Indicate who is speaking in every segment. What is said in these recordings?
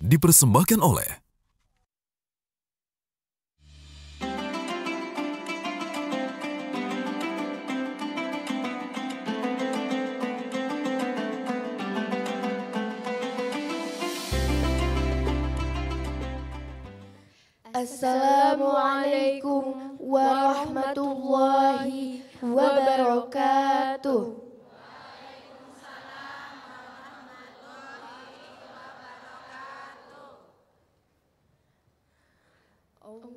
Speaker 1: dipersembahkan oleh
Speaker 2: Assalamualaikum warahmatullahi wabarakatuh.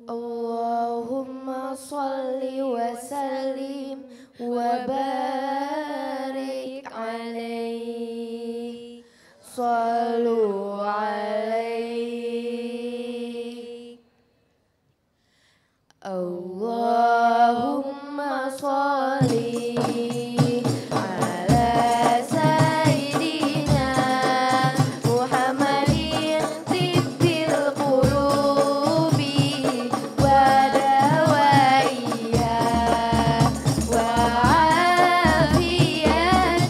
Speaker 2: Allahumma salli wa sallim wa barik alaihi. Sallu alaihi. Allahumma salli ala sayyidina Muhammadin tibbil qulubi wa dawaiha wa afiyatil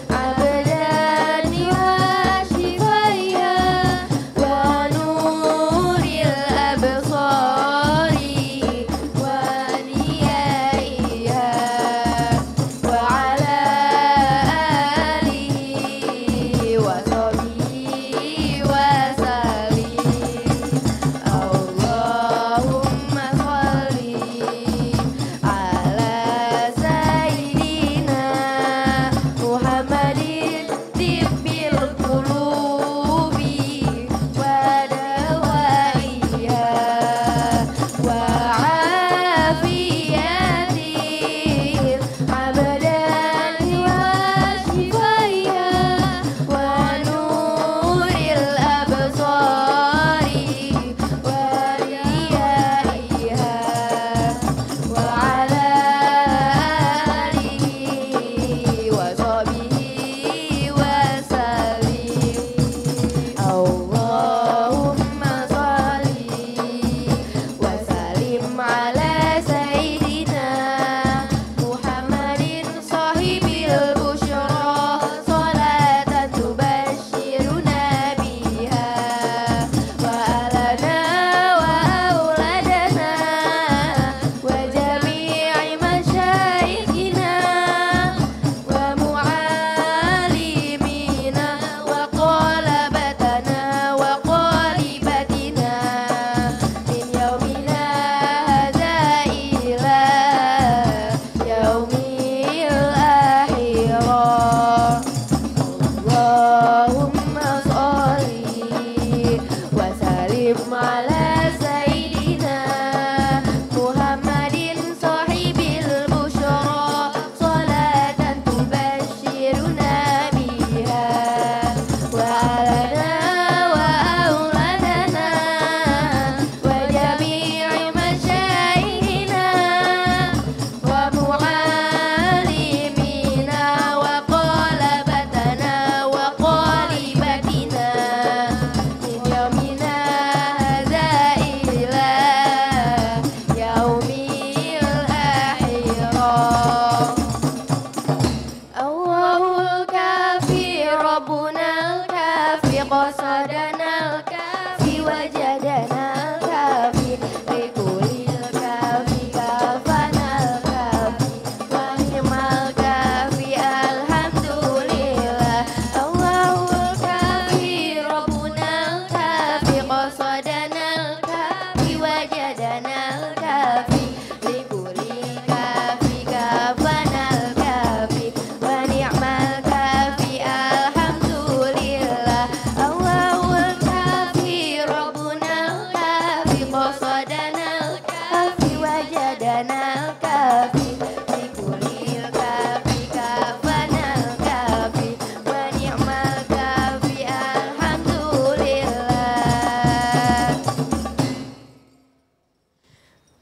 Speaker 2: abdani wa shifaiha wa nuril absar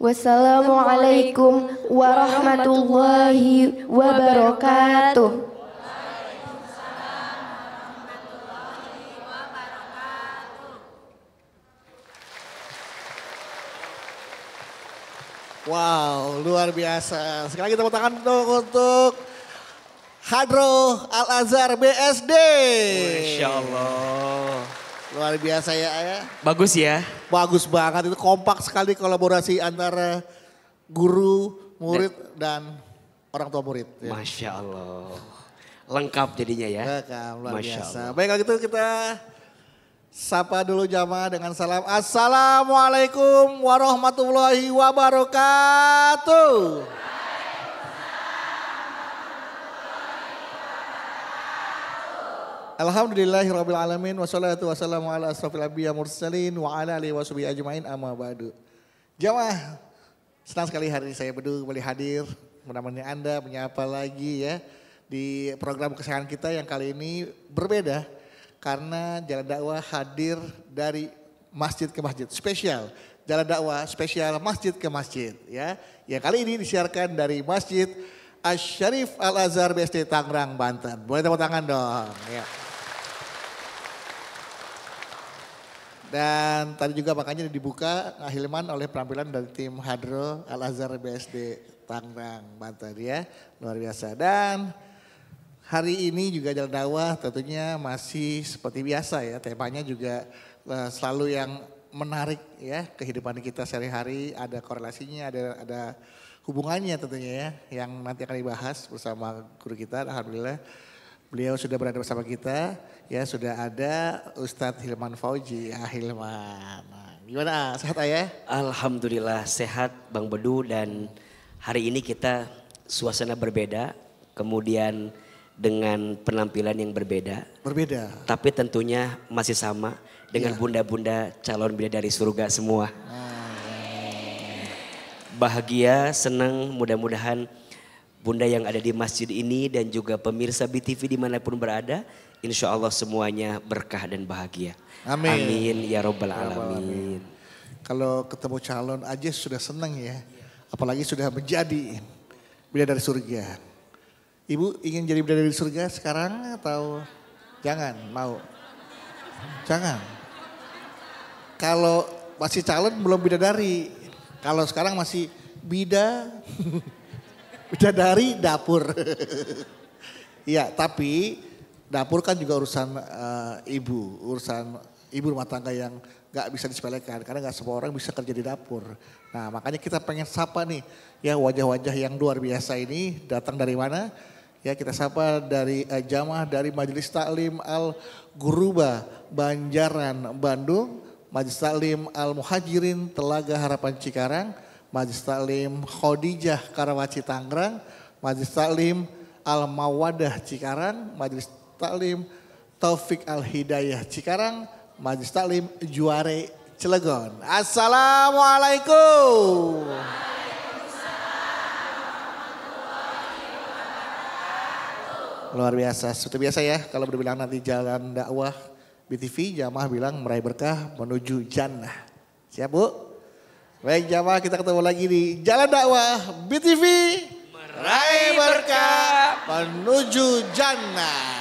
Speaker 2: Wassalamualaikum warahmatullahi wabarakatuh.
Speaker 3: Wow, luar biasa. Sekali lagi tepuk tangan untuk Hadro Al Azhar BSD.
Speaker 4: Insya Allah.
Speaker 3: Luar biasa ya.
Speaker 1: Bagus ya.
Speaker 3: Bagus banget, itu kompak sekali kolaborasi antara guru, murid dan orang tua murid. Ya.
Speaker 1: Masya Allah. Lengkap jadinya ya.
Speaker 3: Luar
Speaker 1: Masya
Speaker 3: biasa.
Speaker 1: Allah.
Speaker 3: Baik kalau gitu kita sapa dulu jamaah dengan salam. Assalamualaikum warahmatullahi wabarakatuh. Alhamdulillahirrabbilalamin wassalatu wassalamu ala asrafil anbiya mursalin wa ala alihi wa sahbihi ajmain amma ba'du. Jamaah, senang sekali hari ini saya Bedu kembali hadir menemani Anda menyapa lagi ya di program kesayangan kita yang kali ini berbeda karena Jalan Dakwah hadir dari masjid ke masjid spesial. Jalan Dakwah spesial masjid ke masjid ya. Yang kali ini disiarkan dari Masjid Asy-Syarif Al-Azhar BSD Tangerang, Banten. Boleh tepuk tangan dong ya. Dan tadi juga makanya dibuka Hilman oleh penampilan dari tim Hadro Al-Azhar BSD Tangerang, Banten ya. Luar biasa. Dan hari ini juga Jalan Dakwah tentunya masih seperti biasa ya. Temanya juga selalu yang menarik ya. Kehidupan kita sehari-hari ada korelasinya, ada hubungannya tentunya ya. Yang nanti akan dibahas bersama guru kita. Alhamdulillah beliau sudah berada bersama kita. Ya sudah ada Ustadz Hilman Fauzi. Ya Hilman. Nah, gimana sehat ya?
Speaker 1: Alhamdulillah sehat Bang Bedu dan hari ini kita suasana berbeda. Kemudian dengan penampilan yang berbeda.
Speaker 3: Berbeda.
Speaker 1: Tapi tentunya masih sama dengan bunda-bunda calon bidadari surga semua. Bahagia, senang, mudah-mudahan bunda yang ada di masjid ini dan juga pemirsa BTV dimanapun berada. Insya Allah semuanya berkah dan bahagia.
Speaker 3: Amin.
Speaker 1: Amin ya robbal alamin.
Speaker 3: Kalau ketemu calon aja sudah senang ya. Apalagi sudah menjadi bidadari surga. Ibu ingin jadi bidadari surga sekarang atau jangan mau? Jangan. Kalau masih calon belum bidadari. Kalau sekarang masih bidadari dapur. Iya, tapi dapur kan juga urusan urusan ibu rumah tangga yang gak bisa disepelekan. Karena gak semua orang bisa kerja di dapur. Nah makanya kita pengen sapa nih ya wajah-wajah yang luar biasa ini datang dari mana? Ya kita sapa dari jamaah dari Majelis Taklim Al-Guruba Banjaran Bandung. Majelis Taklim Al-Muhajirin Telaga Harapan Cikarang. Majelis Taklim Khadijah Karawaci Tangerang. Majelis Taklim Al-Mawadah Cikarang. Majelis Taklim Taufik Al-Hidayah Cikarang, Majelis Taklim Juare Cilegon. Assalamualaikum. Luar biasa, seperti biasa ya kalau berbilang nanti Jalan Dakwah BTV, jamaah bilang meraih berkah menuju jannah. Siap Bu? Baik jamaah kita ketemu lagi di Jalan Dakwah BTV. Meraih berkah menuju jannah.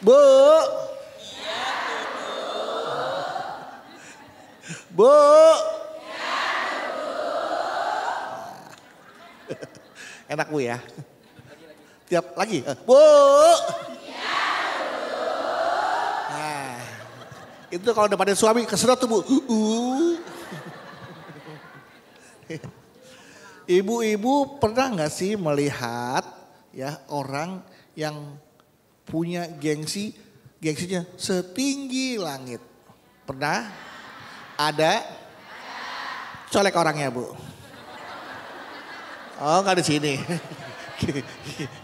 Speaker 3: Bu. Bu. Enak Bu ya. Tiap lagi. Bu. Nah, itu kalau udah pada suami kesedot tuh Bu. Ibu-ibu pernah nggak sih melihat ya orang yang punya gengsinya setinggi langit. Pernah? Ada? Colek orangnya Bu. Oh nggak di sini.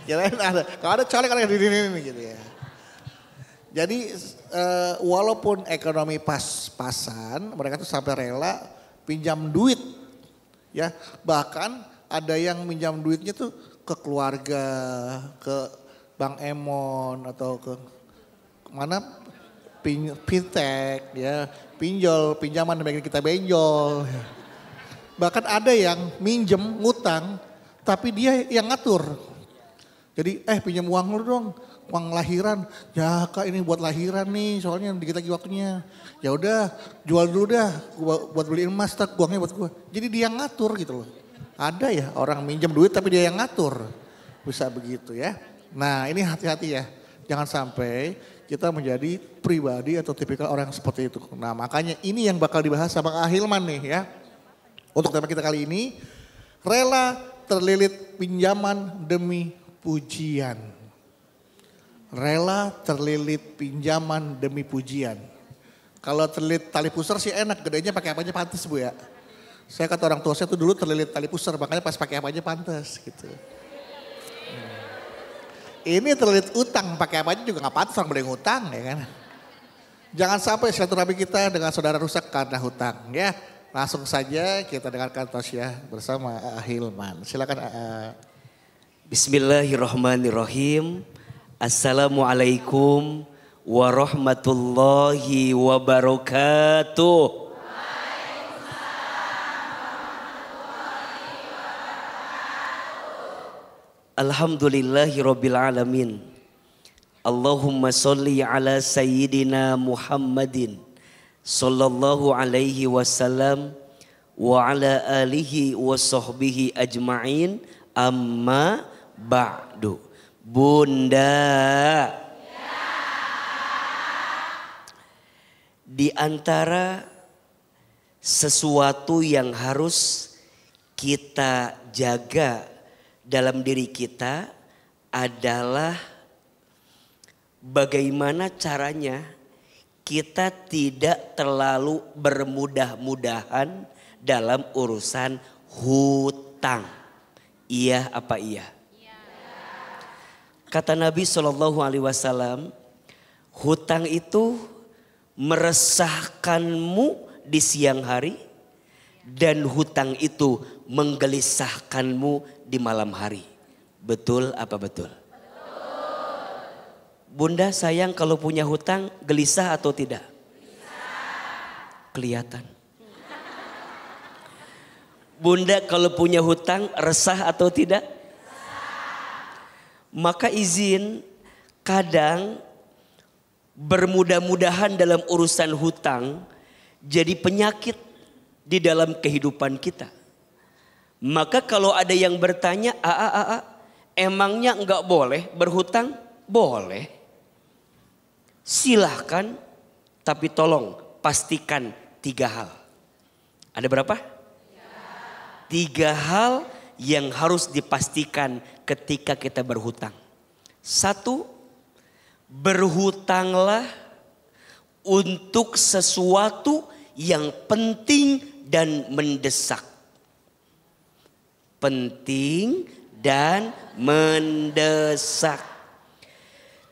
Speaker 3: Kirain ada. Kalau ada colek orangnya di sini gitu ya. Jadi walaupun ekonomi pas-pasan, mereka tuh sampai rela pinjam duit. Ya, bahkan ada yang minjam duitnya tuh ke keluarga, ke Bang Emon atau ke mana fintech ya, pinjaman yang kita benjol. Bahkan ada yang minjem ngutang tapi dia yang ngatur. Jadi pinjam uang lu dong, uang lahiran. Ya Kak ini buat lahiran nih soalnya dikit lagi waktunya. Ya udah jual dulu dah buat beli emas tak uangnya buat gua. Jadi dia yang ngatur gitu loh. Ada ya orang minjem duit tapi dia yang ngatur. Bisa begitu ya. Nah ini hati-hati ya. Jangan sampai kita menjadi pribadi atau tipikal orang yang seperti itu. Nah makanya ini yang bakal dibahas sama Kak Hilman nih ya. Untuk tema kita kali ini, rela terlilit pinjaman demi pujian. Rela terlilit pinjaman demi pujian. Kalau terlilit tali pusar sih enak, gedenya pakai apa aja pantas Bu ya. Saya kata orang tua saya tuh dulu terlilit tali pusar, makanya pas pakai apa aja pantas gitu. Ini terlilit utang, pakai apa aja juga gak pantas, orang boleh ngutang ya kan. Jangan sampai silaturahmi kita dengan saudara rusak karena hutang ya. Langsung saja kita dengarkan tausiah bersama Hilman. Silakan
Speaker 1: Bismillahirrahmanirrahim. Assalamualaikum warahmatullahi wabarakatuh. Alhamdulillahirabbil alamin. Allahumma sholli ala sayyidina Muhammadin sallallahu alaihi wasallam wa ala alihi wa sahbihi ajma'in, amma ba'du. Bunda, di antara sesuatu yang harus kita jaga dalam diri kita adalah bagaimana caranya kita tidak terlalu bermudah-mudahan dalam urusan hutang. Iya apa iya? Kata Nabi SAW, hutang itu meresahkanmu di siang hari dan hutang itu menggelisahkanmu di malam hari. Betul apa betul? Bunda sayang kalau punya hutang gelisah atau tidak? Kelihatan. Bunda kalau punya hutang resah atau tidak? Maka izin kadang bermudah-mudahan dalam urusan hutang jadi penyakit di dalam kehidupan kita. Maka kalau ada yang bertanya, emangnya enggak boleh berhutang? Boleh. Silahkan, tapi tolong pastikan 3 hal. Ada berapa? 3 hal yang harus dipastikan ketika kita berhutang. 1, berhutanglah untuk sesuatu yang penting dan mendesak. Penting dan mendesak.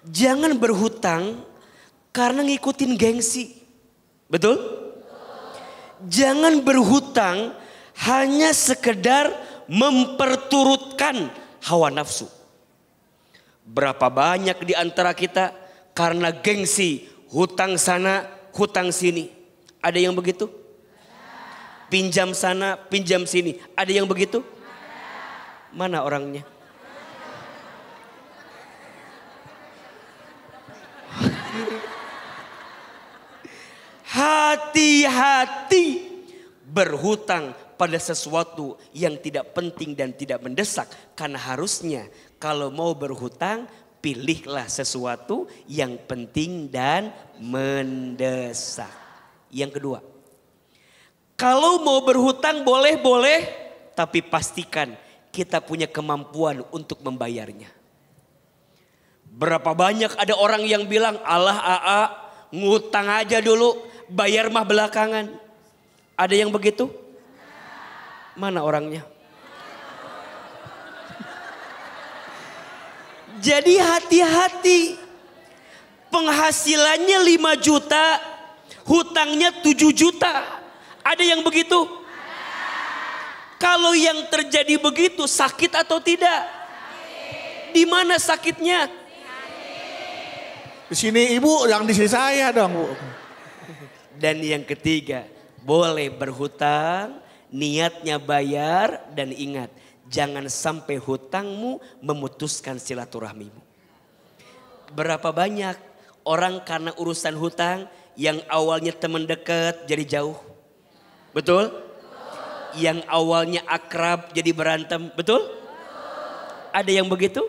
Speaker 1: Jangan berhutang karena ngikutin gengsi. Betul? Jangan berhutang hanya sekedar memperturutkan hawa nafsu. Berapa banyak di antara kita karena gengsi hutang sana, hutang sini. Ada yang begitu? Pinjam sana, pinjam sini. Ada yang begitu? Mana orangnya? Hati-hati berhutang pada sesuatu yang tidak penting dan tidak mendesak. Karena harusnya kalau mau berhutang, pilihlah sesuatu yang penting dan mendesak. Yang kedua, kalau mau berhutang boleh-boleh, tapi pastikan kita punya kemampuan untuk membayarnya. Berapa banyak ada orang yang bilang, alah ngutang aja dulu, bayar mah belakangan. Ada yang begitu? Mana orangnya? Jadi hati-hati. Penghasilannya 5 juta, hutangnya 7 juta. Ada yang begitu? Kalau yang terjadi begitu sakit atau tidak? Di mana sakitnya?
Speaker 3: Di sini ibu, yang di sini saya dong Bu.
Speaker 1: Dan yang ketiga, boleh berhutang, niatnya bayar, dan ingat, jangan sampai hutangmu memutuskan silaturahmimu. Berapa banyak orang karena urusan hutang yang awalnya teman dekat jadi jauh. Betul? Yang awalnya akrab jadi berantem. Betul? Ada yang begitu?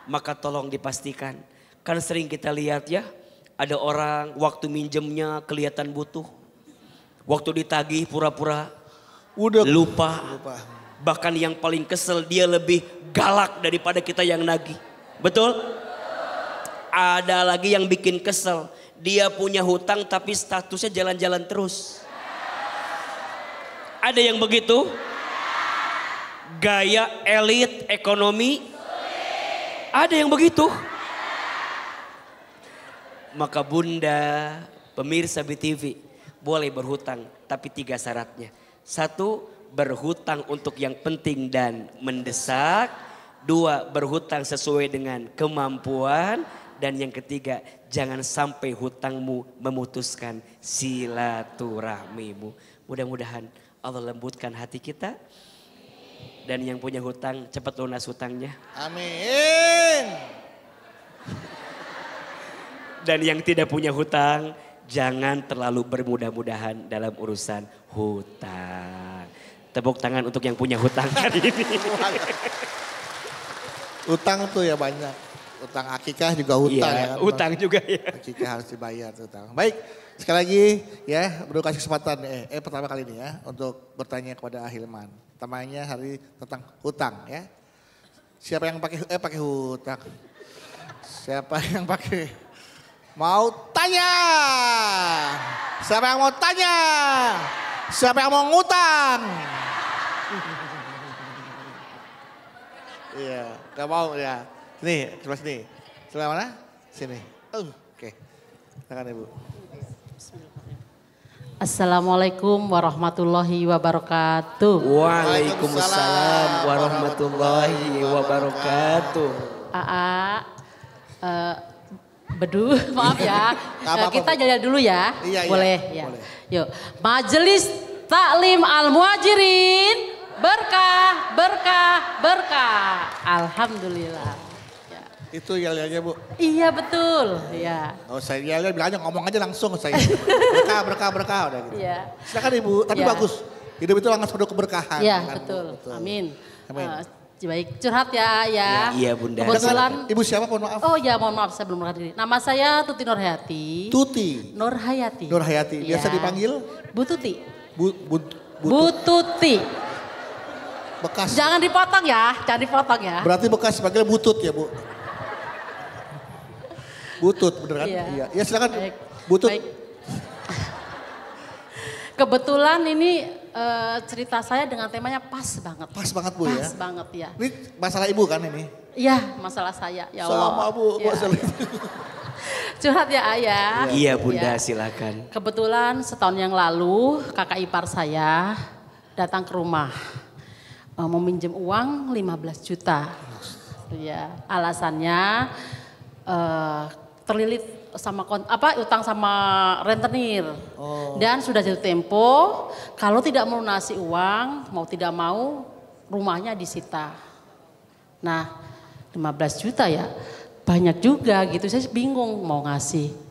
Speaker 1: maka tolong dipastikan. Kan sering kita lihat ya, ada orang waktu minjemnya kelihatan butuh. Waktu ditagih pura-pura
Speaker 3: Udah
Speaker 1: lupa. Bahkan yang paling kesel dia lebih galak daripada kita yang nagih. Betul? Ada lagi yang bikin kesel. Dia punya hutang tapi statusnya jalan-jalan terus. Ada yang begitu? Gaya elit ekonomi. Ada yang begitu? Maka bunda, pemirsa BTV boleh berhutang tapi 3 syaratnya. 1, berhutang untuk yang penting dan mendesak. 2, berhutang sesuai dengan kemampuan. Dan yang ketiga, jangan sampai hutangmu memutuskan silaturahmimu. Mudah-mudahan Allah lembutkan hati kita. Dan yang punya hutang cepat lunas hutangnya.
Speaker 3: Amin.
Speaker 1: Dan yang tidak punya hutang, jangan terlalu bermudah-mudahan dalam urusan hutang. Tepuk tangan untuk yang punya hutang hari ini.
Speaker 3: Utang tuh ya banyak. Utang akikah juga hutang ya kan.
Speaker 1: Utang juga ya.
Speaker 3: Akikah harus dibayar tuh utang. Baik, sekali lagi ya bro kasih kesempatan pertama kali ini ya untuk bertanya kepada Ahilman. Temanya hari tentang hutang ya. Siapa yang pakai hutang? Siapa yang pakai mau tanya? Siapa yang mau tanya? Siapa yang mau ngutang? Iya, gak mau ya. Sini, sebelah sini. Sebelah mana? Sini. Oke. Silakan Ibu.
Speaker 4: Assalamualaikum warahmatullahi wabarakatuh.
Speaker 1: Waalaikumsalam warahmatullahi wabarakatuh.
Speaker 4: Aa, Bedu, maaf ya. Kita jalan dulu ya.
Speaker 3: Iya,
Speaker 4: boleh
Speaker 3: iya,
Speaker 4: ya.
Speaker 3: boleh.
Speaker 4: Yuk, Majelis Taklim Al-Muhajirin berkah, berkah, berkah. Alhamdulillah. Ya.
Speaker 3: Itu yel-yelnya Bu.
Speaker 4: Iya betul, ya.
Speaker 3: Oh saya yel-yel bilang aja ngomong aja langsung saya. Berkah udah gitu.
Speaker 4: Iya.
Speaker 3: Silakan Ibu, tapi
Speaker 4: Ya.
Speaker 3: bagus. Hidup itu langsung penuh keberkahan.
Speaker 4: Iya
Speaker 3: kan,
Speaker 4: betul.
Speaker 3: Bu?
Speaker 4: Amin.
Speaker 3: Amin.
Speaker 4: Baik, curhat ya.
Speaker 1: Iya Bunda.
Speaker 4: Kebetulan.
Speaker 3: Ibu siapa mohon maaf?
Speaker 4: Oh ya mohon maaf saya belum mengenal diri. Nama saya Tuti Nurhayati.
Speaker 3: Tuti.
Speaker 4: Nurhayati.
Speaker 3: Nurhayati. Biasa
Speaker 4: Ya.
Speaker 3: dipanggil?
Speaker 4: Bu Tuti.
Speaker 3: Bu
Speaker 4: Tuti.
Speaker 3: bekas.
Speaker 4: Jangan dipotong ya, jangan dipotong ya.
Speaker 3: Berarti bekas dipanggil butut ya Bu? Butut bener kan?
Speaker 4: Iya.
Speaker 3: Ya silakan
Speaker 4: Baik.
Speaker 3: butut.
Speaker 4: Baik. Kebetulan ini cerita saya dengan temanya pas banget.
Speaker 3: Pas banget Bu ya.
Speaker 4: Pas banget ya.
Speaker 3: Ini masalah Ibu kan ini?
Speaker 4: Iya masalah saya ya Allah.
Speaker 3: Sama Bu.
Speaker 4: Ya.
Speaker 3: Masalah itu.
Speaker 4: Curhat ya ayah.
Speaker 1: Iya Bunda
Speaker 4: Ya.
Speaker 1: silakan.
Speaker 4: Kebetulan setahun yang lalu kakak ipar saya datang ke rumah. Mau minjem uang 15 juta. Ya, alasannya terlilit sama utang sama rentenir. Dan sudah jatuh tempo kalau tidak melunasi uang mau tidak mau rumahnya disita. Nah 15 juta ya banyak juga gitu, saya bingung mau ngasih.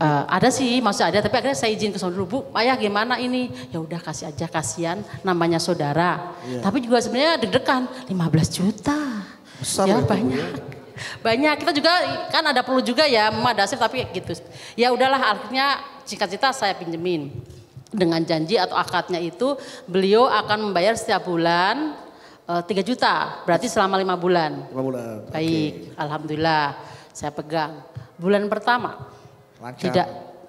Speaker 4: Ada sih, maksudnya ada, tapi akhirnya saya izin ke saudara dulu, Bu, ayah gimana ini? Ya udah kasih aja, kasihan namanya saudara. Tapi juga sebenarnya deg-degan, 15 juta.
Speaker 3: Besar
Speaker 4: ya
Speaker 3: itu, Bu,
Speaker 4: banyak. Banyak, kita juga kan ada perlu juga ya, Mama Dasif tapi gitu. Ya udahlah akhirnya singkat cerita saya pinjemin. Dengan janji atau akadnya itu beliau akan membayar setiap bulan 3 juta, berarti selama 5 bulan.
Speaker 3: 5 bulan.
Speaker 4: Baik, alhamdulillah saya pegang. Bulan pertama
Speaker 3: Lancar.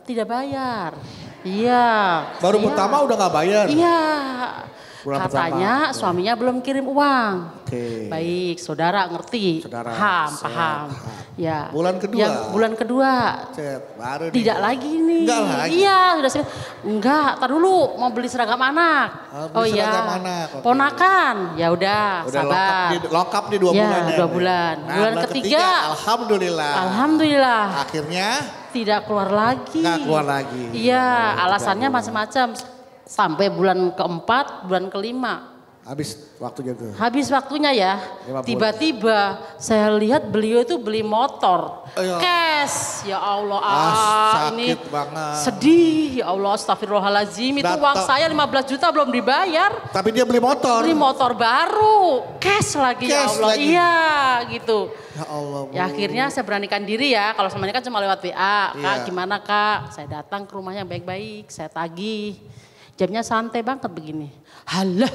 Speaker 4: tidak bayar. Iya.
Speaker 3: Baru
Speaker 4: saya-
Speaker 3: pertama udah gak bayar?
Speaker 4: Iya.
Speaker 3: Bulan
Speaker 4: Katanya
Speaker 3: pertama.
Speaker 4: suaminya belum kirim uang.
Speaker 3: Oke.
Speaker 4: Baik, saudara ngerti.
Speaker 3: Saudara,
Speaker 4: paham,
Speaker 3: siap,
Speaker 4: paham. Ya.
Speaker 3: Bulan kedua?
Speaker 4: Yang bulan kedua.
Speaker 3: Cet, baru nih.
Speaker 4: Tidak lagi nih.
Speaker 3: Enggak lagi?
Speaker 4: Iya, sudah sih. Enggak, tar dulu mau beli seragam anak.
Speaker 3: Beli seragam anak, oke.
Speaker 4: Ponakan. Ya udah,
Speaker 3: Udah
Speaker 4: sabar.
Speaker 3: lengkap nih 2
Speaker 4: Ya,
Speaker 3: bulan ya.
Speaker 4: 2 bulan.
Speaker 3: Nah,
Speaker 4: Bulan ketiga,
Speaker 3: alhamdulillah.
Speaker 4: Alhamdulillah
Speaker 3: Akhirnya
Speaker 4: tidak keluar lagi.
Speaker 3: nggak keluar lagi.
Speaker 4: Iya,
Speaker 3: Oh,
Speaker 4: alasannya
Speaker 3: tidak
Speaker 4: macam-macam. Sampai bulan keempat, bulan kelima
Speaker 3: Habis waktunya tuh.
Speaker 4: Habis waktunya ya,
Speaker 3: 50.
Speaker 4: tiba-tiba saya lihat beliau itu beli motor. Cash, ya Allah, ini
Speaker 3: sakit banget.
Speaker 4: sedih, ya Allah, astagfirullahaladzim. Itu uang saya 15 juta belum dibayar.
Speaker 3: Tapi dia beli motor.
Speaker 4: Beli motor baru, cash lagi ya
Speaker 3: Cash
Speaker 4: Allah,
Speaker 3: lagi.
Speaker 4: iya gitu.
Speaker 3: Ya Allah. Bu.
Speaker 4: Ya akhirnya saya beranikan diri ya, kalau sama ini kan cuma lewat WA. Kak
Speaker 3: Iya.
Speaker 4: gimana kak, saya datang ke rumahnya baik-baik, saya tagih. Jamnya santai banget begini. Halah,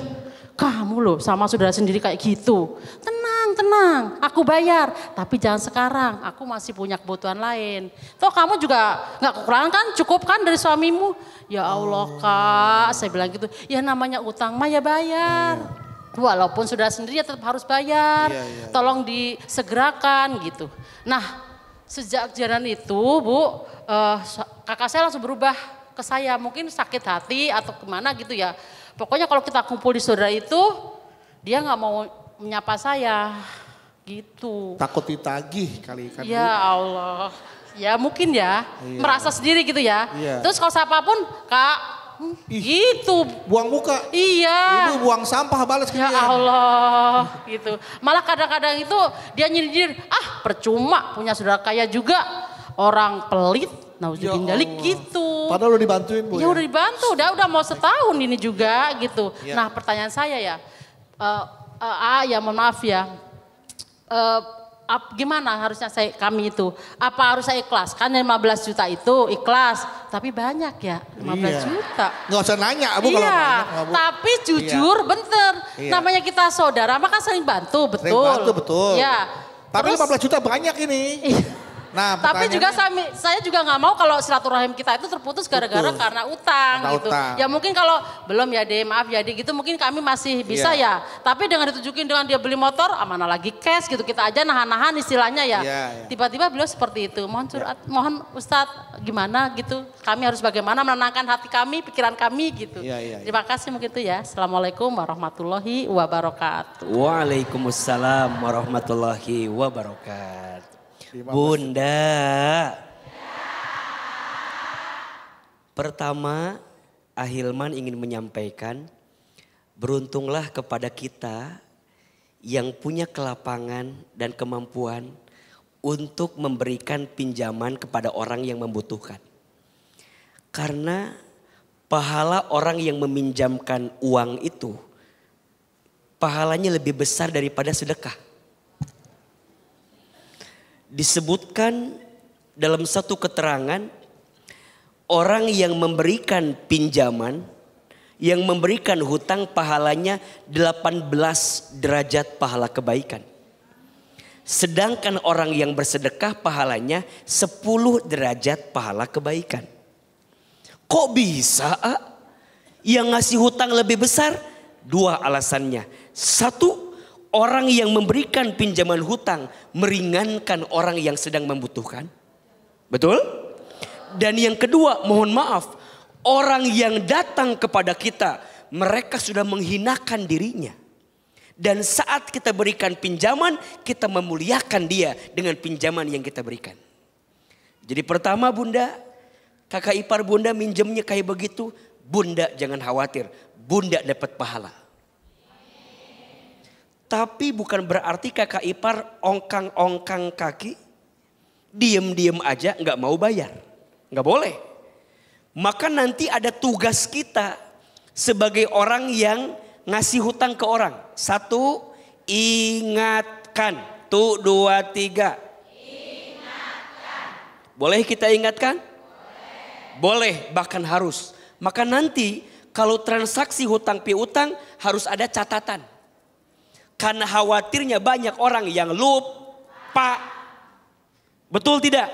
Speaker 4: kamu loh sama saudara sendiri kayak gitu. Tenang, aku bayar. Tapi jangan sekarang, aku masih punya kebutuhan lain. Toh kamu juga gak kekurangan kan, cukup kan dari suamimu. Ya Allah kak, saya bilang gitu. Ya namanya utang mah ya bayar. Walaupun saudara sendiri ya tetap harus bayar. Tolong disegerakan gitu. Nah sejak kejadian itu Bu, kakak saya langsung berubah ke saya. Mungkin sakit hati atau kemana gitu ya. Pokoknya kalau kita kumpul di saudara itu, dia gak mau menyapa saya gitu.
Speaker 3: Takut ditagih kali kan.
Speaker 4: Ya Allah, ya mungkin ya, merasa sendiri gitu ya.
Speaker 3: Iya.
Speaker 4: Terus kalau siapapun, Kak, gitu.
Speaker 3: Buang muka.
Speaker 4: Iya.
Speaker 3: Ibu buang sampah balas ke
Speaker 4: Ya
Speaker 3: dia.
Speaker 4: Allah, gitu. Malah kadang-kadang itu dia nyindir, percuma punya saudara kaya juga, orang pelit. Nauzubillah
Speaker 3: Allah.
Speaker 4: gitu.
Speaker 3: Padahal udah dibantuin Bu.
Speaker 4: Ya udah dibantu, udah mau setahun ini juga gitu.
Speaker 3: Ya.
Speaker 4: Nah pertanyaan saya ya, ya mohon maaf ya, gimana harusnya kami itu? Apa harus saya ikhlas? Kan 15 juta itu ikhlas, tapi banyak ya 15 juta.
Speaker 3: Nggak usah nanya Bu kalau
Speaker 4: Iya,
Speaker 3: banyak. Bu.
Speaker 4: tapi jujur bener,
Speaker 3: Iya.
Speaker 4: namanya kita saudara maka sering bantu, betul.
Speaker 3: Sering bantu, betul.
Speaker 4: Ya.
Speaker 3: Tapi
Speaker 4: Terus-
Speaker 3: 15 juta banyak ini. Nah,
Speaker 4: Tapi juga
Speaker 3: pertanyaannya-
Speaker 4: saya juga nggak mau kalau silaturahim kita itu terputus gara-gara
Speaker 3: Betul.
Speaker 4: karena utang
Speaker 3: Karena
Speaker 4: gitu.
Speaker 3: utang.
Speaker 4: Ya mungkin kalau belum ya deh, maaf ya deh gitu mungkin kami masih bisa
Speaker 3: Iya.
Speaker 4: ya. Tapi dengan ditunjukin dengan dia beli motor, mana lagi cash gitu kita aja nahan-nahan istilahnya ya.
Speaker 3: Iya, iya.
Speaker 4: Tiba-tiba beliau seperti itu. Mohon curhat, mohon Ustadz gimana gitu. Kami harus bagaimana menenangkan hati kami, pikiran kami gitu.
Speaker 3: Iya, iya, iya.
Speaker 4: Terima kasih mungkin itu ya. Assalamualaikum warahmatullahi wabarakatuh.
Speaker 1: Waalaikumsalam warahmatullahi wabarakatuh. Bunda. Pertama, Ahilman ingin menyampaikan, beruntunglah kepada kita yang punya kelapangan dan kemampuan untuk memberikan pinjaman kepada orang yang membutuhkan. Karena pahala orang yang meminjamkan uang itu, pahalanya lebih besar daripada sedekah. Disebutkan dalam satu keterangan, orang yang memberikan pinjaman, yang memberikan hutang pahalanya 18 derajat pahala kebaikan. Sedangkan orang yang bersedekah pahalanya 10 derajat pahala kebaikan. Kok bisa? Yang ngasih hutang lebih besar? Dua alasannya. Satu, orang yang memberikan pinjaman hutang meringankan orang yang sedang membutuhkan. Betul? Dan yang kedua, mohon maaf, orang yang datang kepada kita, mereka sudah menghinakan dirinya. Dan saat kita berikan pinjaman, kita memuliakan dia dengan pinjaman yang kita berikan. Jadi pertama Bunda, kakak ipar Bunda minjemnya kayak begitu, Bunda jangan khawatir, Bunda dapat pahala. Tapi bukan berarti kakak ipar ongkang-ongkang kaki, diem-diem aja nggak mau bayar. Nggak boleh. Maka nanti ada tugas kita sebagai orang yang ngasih hutang ke orang. Satu, ingatkan. Tuh, dua, tiga. Ingatkan. Boleh kita ingatkan? Boleh, bahkan harus. Maka nanti kalau transaksi hutang piutang harus ada catatan. Karena khawatirnya banyak orang yang lupa. Betul tidak?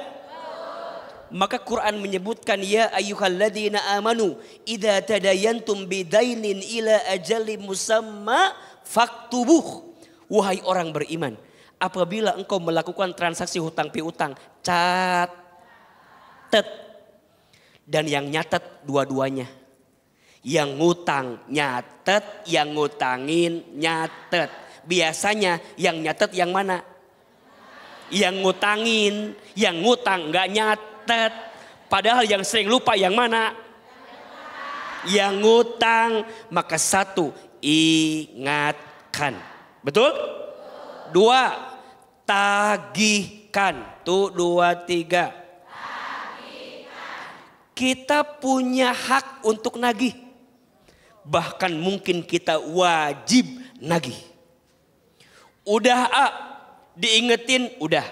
Speaker 1: Maka Quran menyebutkan ya ayyuhalladzina amanu idza tadayantum bidainin ila ajalin musamma faktubuh. Wahai orang beriman, apabila engkau melakukan transaksi hutang piutang, catat. Dan yang nyatet dua-duanya. Yang ngutang nyatet, yang ngutangin nyatet. Biasanya yang nyatet yang mana? Yang ngutangin, yang ngutang nggak nyatet. Padahal yang sering lupa yang mana? Yang ngutang. Maka satu, ingatkan. Betul? 2, tagihkan. Tuh 2, 3. Kita punya hak untuk nagih. Bahkan mungkin kita wajib nagih. Udah diingetin, udah.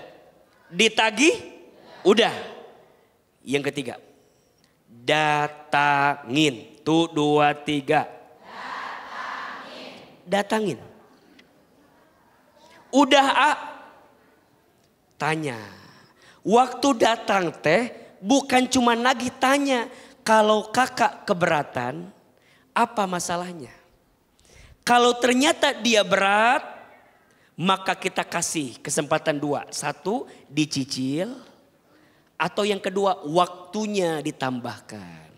Speaker 1: Ditagih, udah. Yang ketiga, datangin. Tuh 2, 3. Datangin. Udah tanya. Waktu datang teh bukan cuma nagih, tanya. Kalau kakak keberatan, apa masalahnya? Kalau ternyata dia berat, maka kita kasih kesempatan 2. 1, dicicil. Atau yang kedua, waktunya ditambahkan.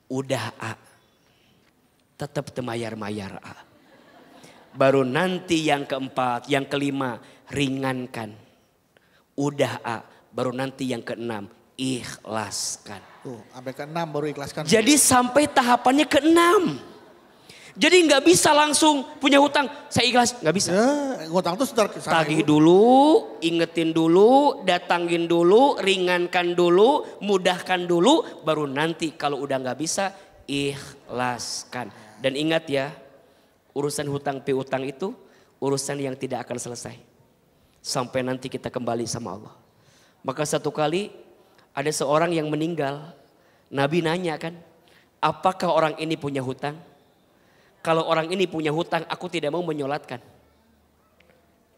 Speaker 1: Udah tetap temayar-mayar Baru nanti yang keempat, yang kelima, ringankan. Udah baru nanti yang keenam, ikhlaskan.
Speaker 3: Tuh, sampai ke-6 baru ikhlaskan.
Speaker 1: Jadi sampai tahapannya ke-6. Jadi nggak bisa langsung punya hutang, saya ikhlas, nggak bisa.
Speaker 3: Ya, ngutang tuh sebentar kesana.
Speaker 1: Tagih dulu, ingetin dulu, datangin dulu, ringankan dulu, mudahkan dulu, baru nanti kalau udah nggak bisa, ikhlaskan. Dan ingat ya, urusan hutang piutang itu urusan yang tidak akan selesai. Sampai nanti kita kembali sama Allah. Maka satu kali ada seorang yang meninggal. Nabi nanya kan, apakah orang ini punya hutang? Kalau orang ini punya hutang, aku tidak mau menyolatkan.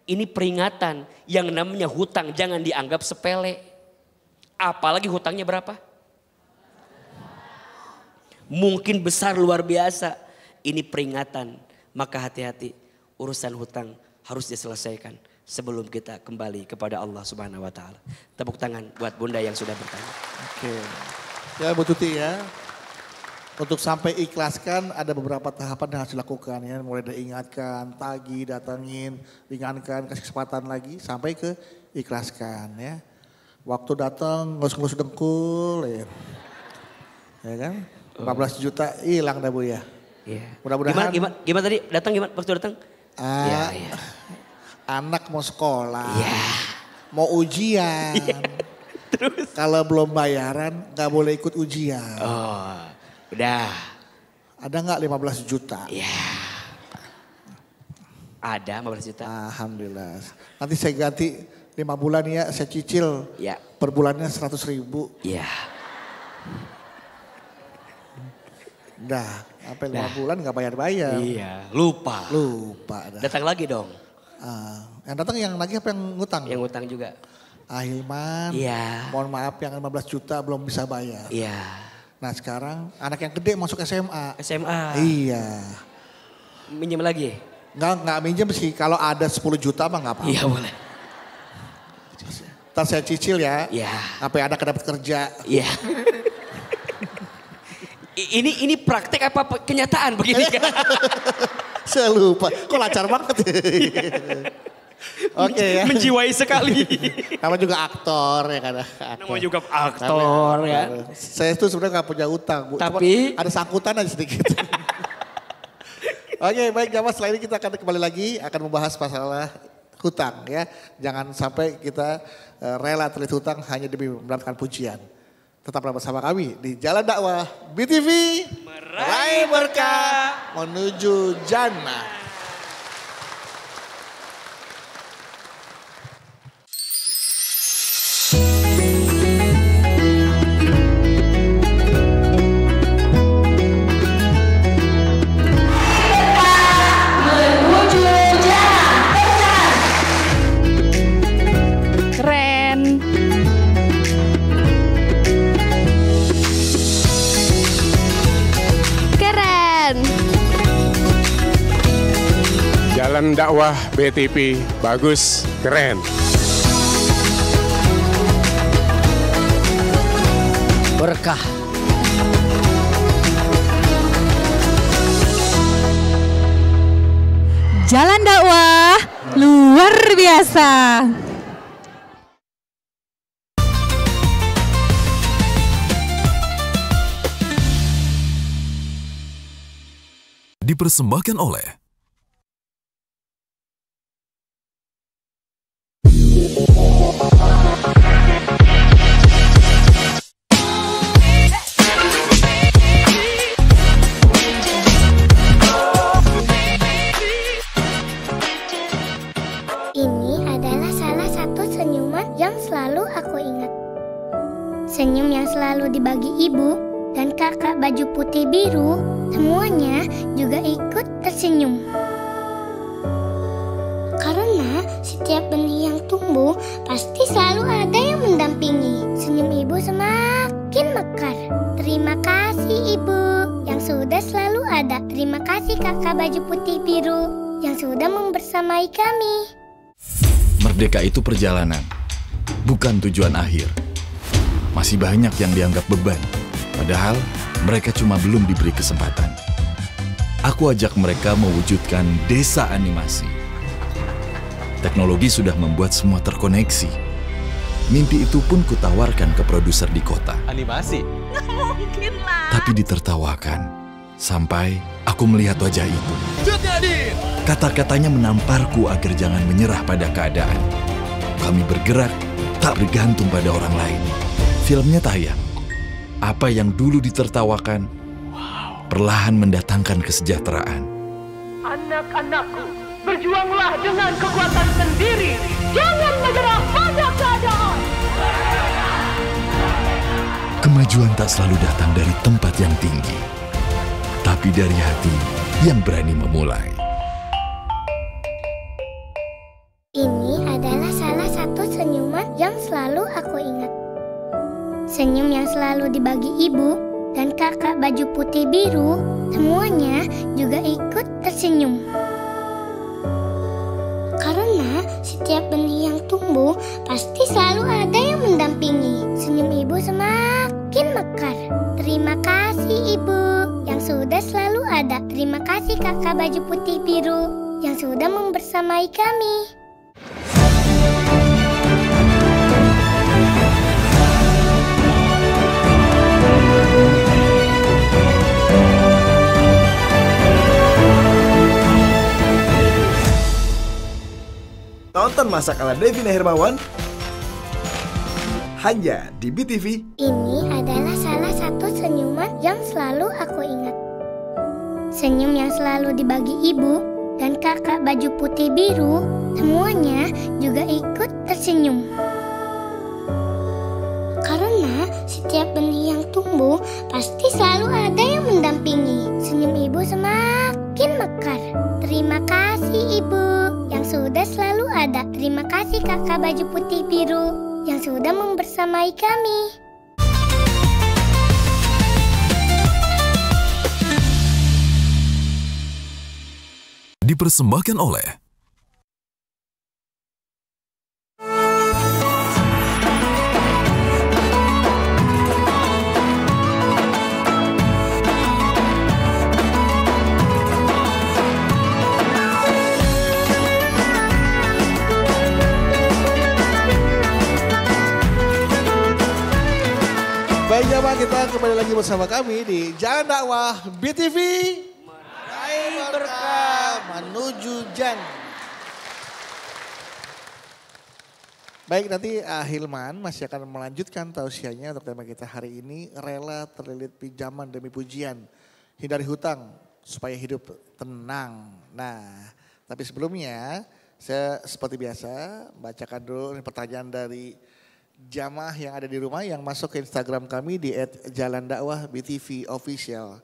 Speaker 1: Ini peringatan, yang namanya hutang jangan dianggap sepele. Apalagi hutangnya berapa? Mungkin besar luar biasa. Ini peringatan, maka hati-hati, urusan hutang harus diselesaikan sebelum kita kembali kepada Allah Subhanahu wa taala. Tepuk tangan buat Bunda yang sudah bertanya.
Speaker 3: Oke. Ya Bu Tuti ya. Untuk sampai ikhlaskan ada beberapa tahapan yang harus dilakukan ya. Mulai dari ingatkan, tagih, datangin, ringankan, kasih kesempatan lagi sampai ke ikhlaskan ya. Waktu datang ngelus-ngelus dengkul ya. Ya kan? 15 juta hilang dah Bu ya.
Speaker 1: Iya.
Speaker 3: Mudah-mudahan.
Speaker 1: Gimana tadi? Datang gimana waktu datang?
Speaker 3: Ya. Anak mau sekolah. Mau ujian.
Speaker 1: Terus?
Speaker 3: Kalau belum bayaran gak boleh ikut ujian.
Speaker 1: Oh, udah.
Speaker 3: Ada gak 15 juta?
Speaker 1: Ya. Ada 15 juta.
Speaker 3: Alhamdulillah. Nanti saya ganti 5 bulan ya, saya cicil.
Speaker 1: Ya.
Speaker 3: Per bulannya 100.000.
Speaker 1: Ya.
Speaker 3: Dah, sampai 5 bulan gak bayar-bayar.
Speaker 1: Iya, lupa.
Speaker 3: Lupa dah.
Speaker 1: Datang lagi dong.
Speaker 3: Yang datang yang lagi apa yang ngutang?
Speaker 1: Yang ngutang juga.
Speaker 3: Hilman,
Speaker 1: Iya.
Speaker 3: mohon maaf yang 15 juta belum bisa bayar.
Speaker 1: Iya.
Speaker 3: Nah sekarang anak yang gede masuk SMA.
Speaker 1: SMA.
Speaker 3: Iya.
Speaker 1: Minjem lagi?
Speaker 3: Nggak minjem sih, kalau ada 10 juta mah nggak apa-apa.
Speaker 1: Iya boleh.
Speaker 3: Ntar saya cicil ya,
Speaker 1: Iya.
Speaker 3: sampai anak dapat kerja.
Speaker 1: Iya. Ini praktek apa kenyataan begini?
Speaker 3: Saya lupa, kok lancar banget. Oke ya.
Speaker 1: Menjiwai sekali.
Speaker 3: Nama juga aktor ya kan.
Speaker 1: Nama juga aktor ya.
Speaker 3: Saya tuh sebenarnya nggak punya utang Bu.
Speaker 1: Tapi
Speaker 3: cuma ada sangkutan aja sedikit. Oke baik Jamal, setelah ini kita akan kembali lagi akan membahas masalah hutang ya. Jangan sampai kita rela terlilit hutang hanya demi mendapatkan pujian. Tetaplah bersama kami di Jalan Dakwah BTV. Meraih berkah menuju jannah.
Speaker 5: Jalan Dakwah BTV bagus, keren.
Speaker 1: berkah.
Speaker 6: Jalan dakwah luar biasa.
Speaker 7: Dipersembahkan oleh
Speaker 8: Ini adalah salah satu senyuman yang selalu aku ingat. Senyum yang selalu dibagi ibu dan kakak baju putih biru, semuanya juga ikut tersenyum. Karena setiap benih yang tumbuh pasti selalu ada yang mendampingi. Senyum ibu semakin mekar. Terima kasih ibu yang sudah selalu ada. Terima kasih kakak baju putih biru yang sudah membersamai kami.
Speaker 7: Merdeka itu perjalanan, bukan tujuan akhir. Masih banyak yang dianggap beban, padahal mereka cuma belum diberi kesempatan. Aku ajak mereka mewujudkan desa animasi. Teknologi sudah membuat semua terkoneksi. Mimpi itu pun kutawarkan ke produser di kota.
Speaker 9: Animasi? Nggak mungkin lah.
Speaker 7: Tapi ditertawakan, sampai aku melihat wajah itu. Kata-katanya menamparku agar jangan menyerah pada keadaan. Kami bergerak, tak bergantung pada orang lain. Filmnya tayang. Apa yang dulu ditertawakan, perlahan mendatangkan kesejahteraan.
Speaker 10: Anak-anakku, berjuanglah dengan kekuatan sendiri. Jangan menyerah pada keadaan.
Speaker 7: Kemajuan tak selalu datang dari tempat yang tinggi, tapi dari hati yang berani memulai.
Speaker 8: Ini adalah salah satu senyuman yang selalu aku ingat. Senyum yang selalu dibagi ibu dan kakak baju putih biru, semuanya juga ikut tersenyum. Karena setiap benih yang tumbuh pasti selalu ada yang mendampingi. Senyum ibu semakin mekar. Terima kasih ibu yang sudah selalu ada. Terima kasih kakak baju putih biru yang sudah membersamai kami.
Speaker 11: Tonton Masak ala Devina Hermawan hanya di BTV.
Speaker 8: Ini adalah salah satu senyuman yang selalu aku ingat. Senyum yang selalu dibagi ibu dan kakak baju putih biru, semuanya juga ikut tersenyum. Karena setiap benih yang tumbuh pasti selalu ada yang mendampingi. Senyum ibu semakin mekar. Terima kasih ibu yang sudah selalu ada. Terima kasih kakak baju putih biru yang sudah membersamai kami.
Speaker 7: Dipersembahkan oleh
Speaker 3: Baik jamaah, kita kembali lagi bersama kami di Jalan Dakwah BTV. Meraih berkah menuju jannah. Baik, nanti Hilman masih akan melanjutkan tausiahnya untuk tema kita hari ini. Rela terlilit pinjaman demi pujian. Hindari hutang supaya hidup tenang. Nah, tapi sebelumnya saya seperti biasa bacakan dulu pertanyaan dari jamaah yang ada di rumah yang masuk ke Instagram kami di @jalandakwahbtv official.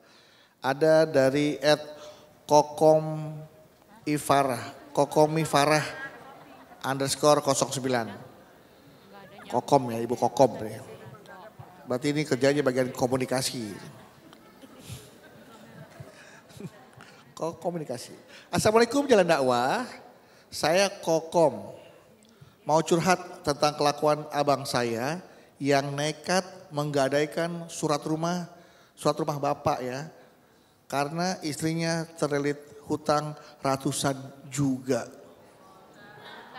Speaker 3: Ada dari @kokomifarah _09. Kokom ya, Ibu Kokom. Berarti ini kerjanya bagian komunikasi. Komunikasi. Assalamualaikum Jalan Dakwah. Saya Kokom. Mau curhat tentang kelakuan abang saya yang nekat menggadaikan surat rumah bapak ya. Karena istrinya terlilit hutang ratusan juga.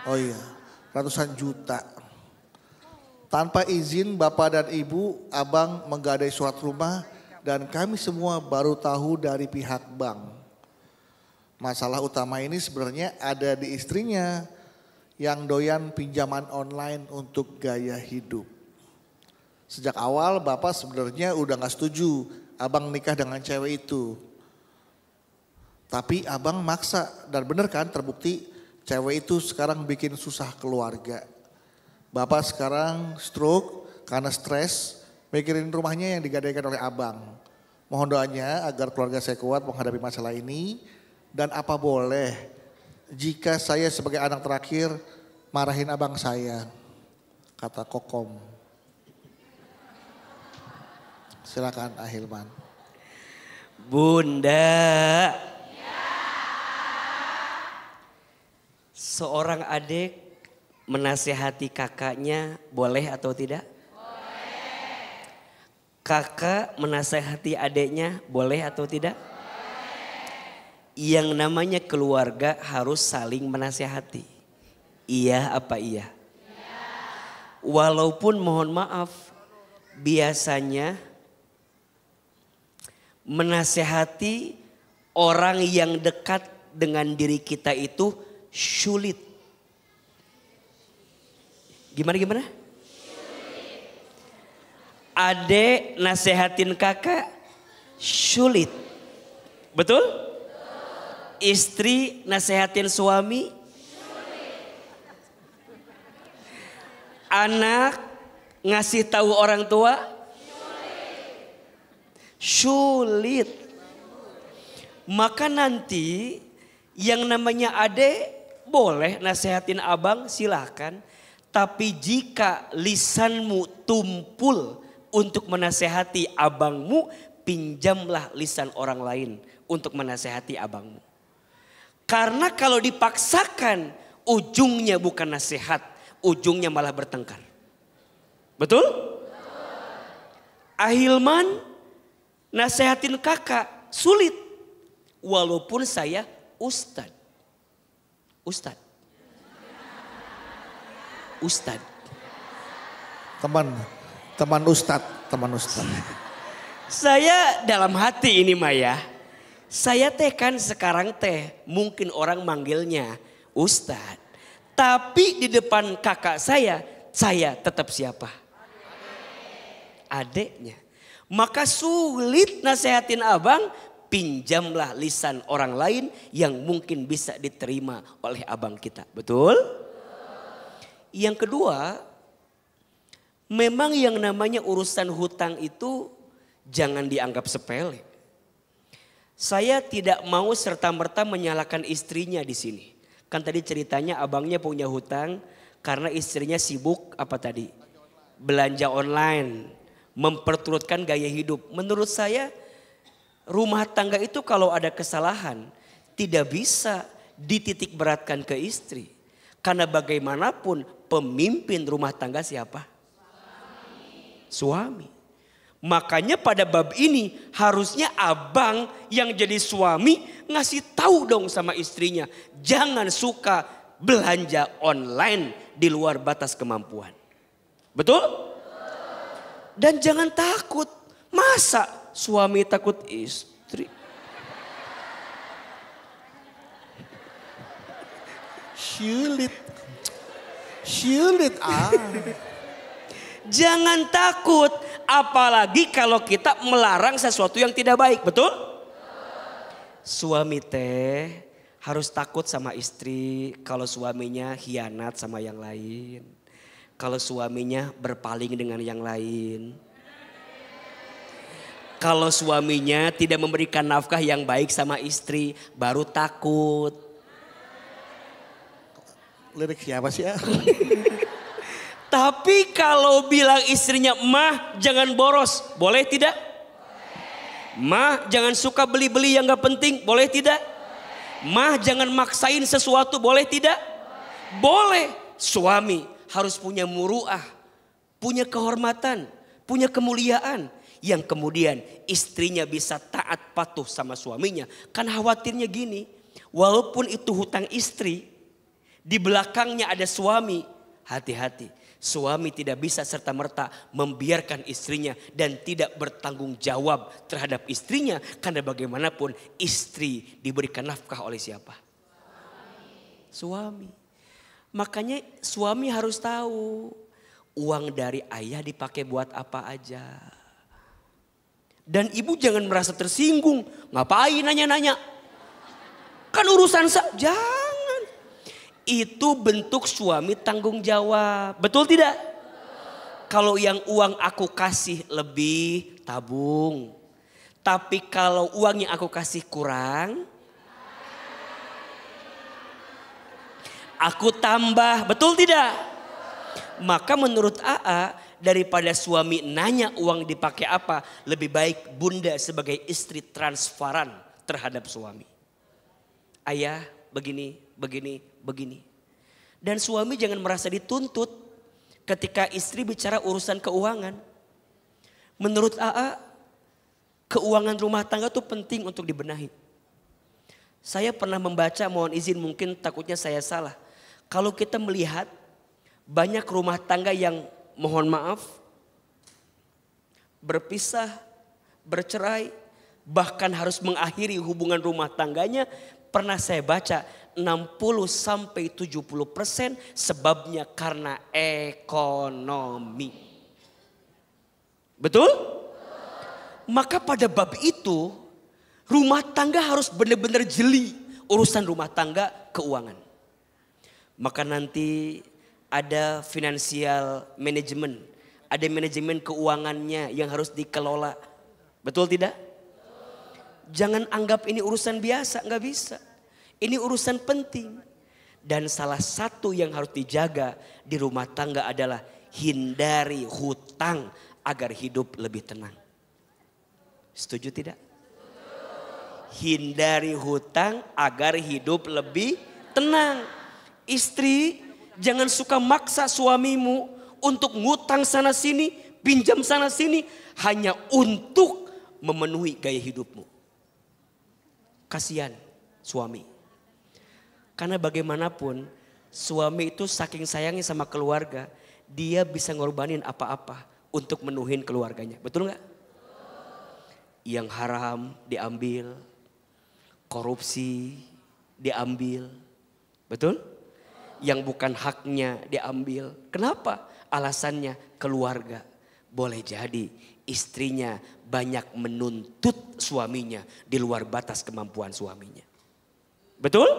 Speaker 3: Oh iya, ratusan juta. Tanpa izin bapak dan ibu, abang menggadai surat rumah dan kami semua baru tahu dari pihak bank. Masalah utama ini sebenarnya ada di istrinya yang doyan pinjaman online untuk gaya hidup. Sejak awal Bapak sebenarnya udah gak setuju Abang nikah dengan cewek itu. Tapi Abang maksa dan bener kan terbukti cewek itu sekarang bikin susah keluarga. Bapak sekarang stroke karena stres mikirin rumahnya yang digadaikan oleh Abang. Mohon doanya agar keluarga saya kuat menghadapi masalah ini. Dan apa boleh jika saya sebagai anak terakhir marahin abang saya, kata Kokom. Silakan Ahilman.
Speaker 1: Bunda, seorang adik menasehati kakaknya boleh atau tidak? Boleh. Kakak menasehati adiknya boleh atau tidak? Yang namanya keluarga harus saling menasehati. Iya apa iya? Iya. Walaupun mohon maaf, biasanya menasehati orang yang dekat dengan diri kita itu sulit. Gimana? Adek nasehatin kakak sulit. Betul? Istri nasehatin suami. Anak ngasih tahu orang tua. Sulit. Maka nanti yang namanya adek boleh nasehatin abang silahkan. Tapi jika lisanmu tumpul untuk menasehati abangmu, pinjamlah lisan orang lain untuk menasehati abangmu. Karena kalau dipaksakan ujungnya bukan nasihat, ujungnya malah bertengkar. Betul? Ahilman nasehatin kakak sulit. Walaupun saya ustad.
Speaker 3: Teman ustad.
Speaker 1: Saya dalam hati ini Maya. Saya teh kan sekarang mungkin orang manggilnya Ustadz. Tapi di depan kakak saya tetap siapa? Adeknya. Maka sulit nasehatin abang, pinjamlah lisan orang lain yang mungkin bisa diterima oleh abang kita. Betul? Yang kedua, memang yang namanya urusan hutang itu jangan dianggap sepele. Saya tidak mau serta-merta menyalahkan istrinya di sini. Kan tadi ceritanya abangnya punya hutang karena istrinya sibuk apa tadi? Belanja online, memperturutkan gaya hidup. Menurut saya rumah tangga itu kalau ada kesalahan tidak bisa dititik beratkan ke istri. Karena bagaimanapun pemimpin rumah tangga siapa? Suami. Makanya pada bab ini harusnya abang yang jadi suami ngasih tahu dong sama istrinya. Jangan suka belanja online di luar batas kemampuan. Betul? Dan jangan takut. Masa suami takut istri? Sulit. Jangan takut. Apalagi kalau kita melarang sesuatu yang tidak baik. Betul? Suami harus takut sama istri kalau suaminya khianat sama yang lain. Kalau suaminya berpaling dengan yang lain. Kalau suaminya tidak memberikan nafkah yang baik sama istri, baru takut.
Speaker 3: Lirik siapa sih ya?
Speaker 1: Tapi kalau bilang istrinya, mah jangan boros, boleh tidak? Mah jangan suka beli-beli yang gak penting, boleh tidak? Mah jangan maksain sesuatu, boleh tidak? Boleh. Suami harus punya muruah, punya kehormatan, punya kemuliaan. Yang kemudian istrinya bisa taat patuh sama suaminya. Kan khawatirnya gini, walaupun itu hutang istri, di belakangnya ada suami, hati-hati. Suami tidak bisa serta-merta membiarkan istrinya dan tidak bertanggung jawab terhadap istrinya. Karena bagaimanapun istri diberikan nafkah oleh siapa? Suami. Makanya suami harus tahu uang dari ayah dipakai buat apa aja. Dan ibu jangan merasa tersinggung. Ngapain nanya-nanya? Kan urusan jangan. Itu bentuk suami tanggung jawab. Betul tidak? Kalau yang uang aku kasih lebih, tabung. Tapi kalau uang yang aku kasih kurang, aku tambah. Betul tidak? Maka menurut AA, daripada suami nanya uang dipakai apa, lebih baik bunda sebagai istri transparan terhadap suami. Ayah begini, begini, begini. Dan suami jangan merasa dituntut ketika istri bicara urusan keuangan. Menurut AA, keuangan rumah tangga itu penting untuk dibenahi. Saya pernah membaca, mohon izin mungkin takutnya saya salah. Kalau kita melihat banyak rumah tangga yang mohon maaf berpisah, bercerai, bahkan harus mengakhiri hubungan rumah tangganya. Pernah saya baca 60-70% sebabnya karena ekonomi. Betul? Maka pada bab itu rumah tangga harus benar-benar jeli urusan rumah tangga keuangan. Maka nanti ada financial management, ada manajemen keuangannya yang harus dikelola. Betul tidak? Jangan anggap ini urusan biasa, nggak bisa. Ini urusan penting. Dan salah satu yang harus dijaga di rumah tangga adalah hindari hutang agar hidup lebih tenang. Setuju tidak? Hindari hutang agar hidup lebih tenang. Istri, jangan suka maksa suamimu untuk ngutang sana sini, pinjam sana sini hanya untuk memenuhi gaya hidupmu. Kasihan suami. Karena bagaimanapun suami itu saking sayangnya sama keluarga, dia bisa ngorbanin apa-apa untuk menuhin keluarganya. Betul nggak? Yang haram diambil, korupsi diambil. Betul? Yang bukan haknya diambil. Kenapa? Alasannya keluarga. Boleh jadi istrinya banyak menuntut suaminya di luar batas kemampuan suaminya. Betul?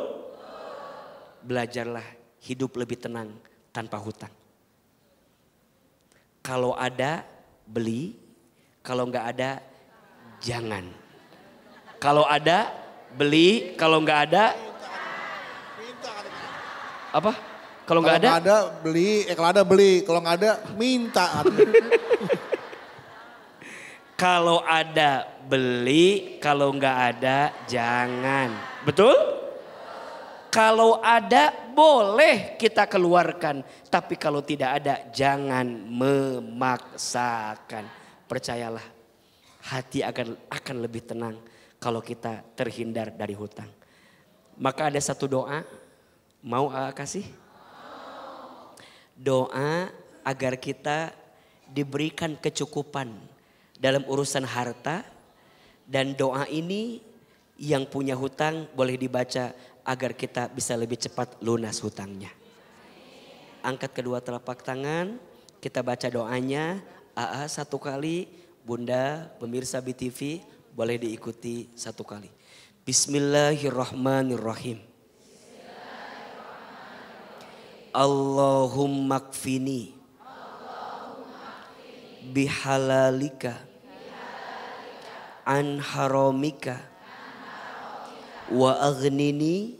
Speaker 1: Belajarlah hidup lebih tenang tanpa hutang. Kalau ada beli, kalau nggak ada jangan. Kalau ada beli, kalau nggak ada apa? Kalau nggak ada
Speaker 3: beli, kalau ada beli, kalau nggak ada minta.
Speaker 1: Kalau ada beli, kalau nggak ada jangan. Betul? Kalau ada boleh kita keluarkan. Tapi kalau tidak ada jangan memaksakan. Percayalah hati akan lebih tenang kalau kita terhindar dari hutang. Maka ada satu doa, mau kasih? Doa agar kita diberikan kecukupan dalam urusan harta, dan doa ini yang punya hutang boleh dibaca agar kita bisa lebih cepat lunas hutangnya. Angkat kedua telapak tangan, kita baca doanya. AA satu kali, Bunda, pemirsa BTV boleh diikuti satu kali. Bismillahirrahmanirrahim. Allahumma kfini bihalalika an haramika wa aghnini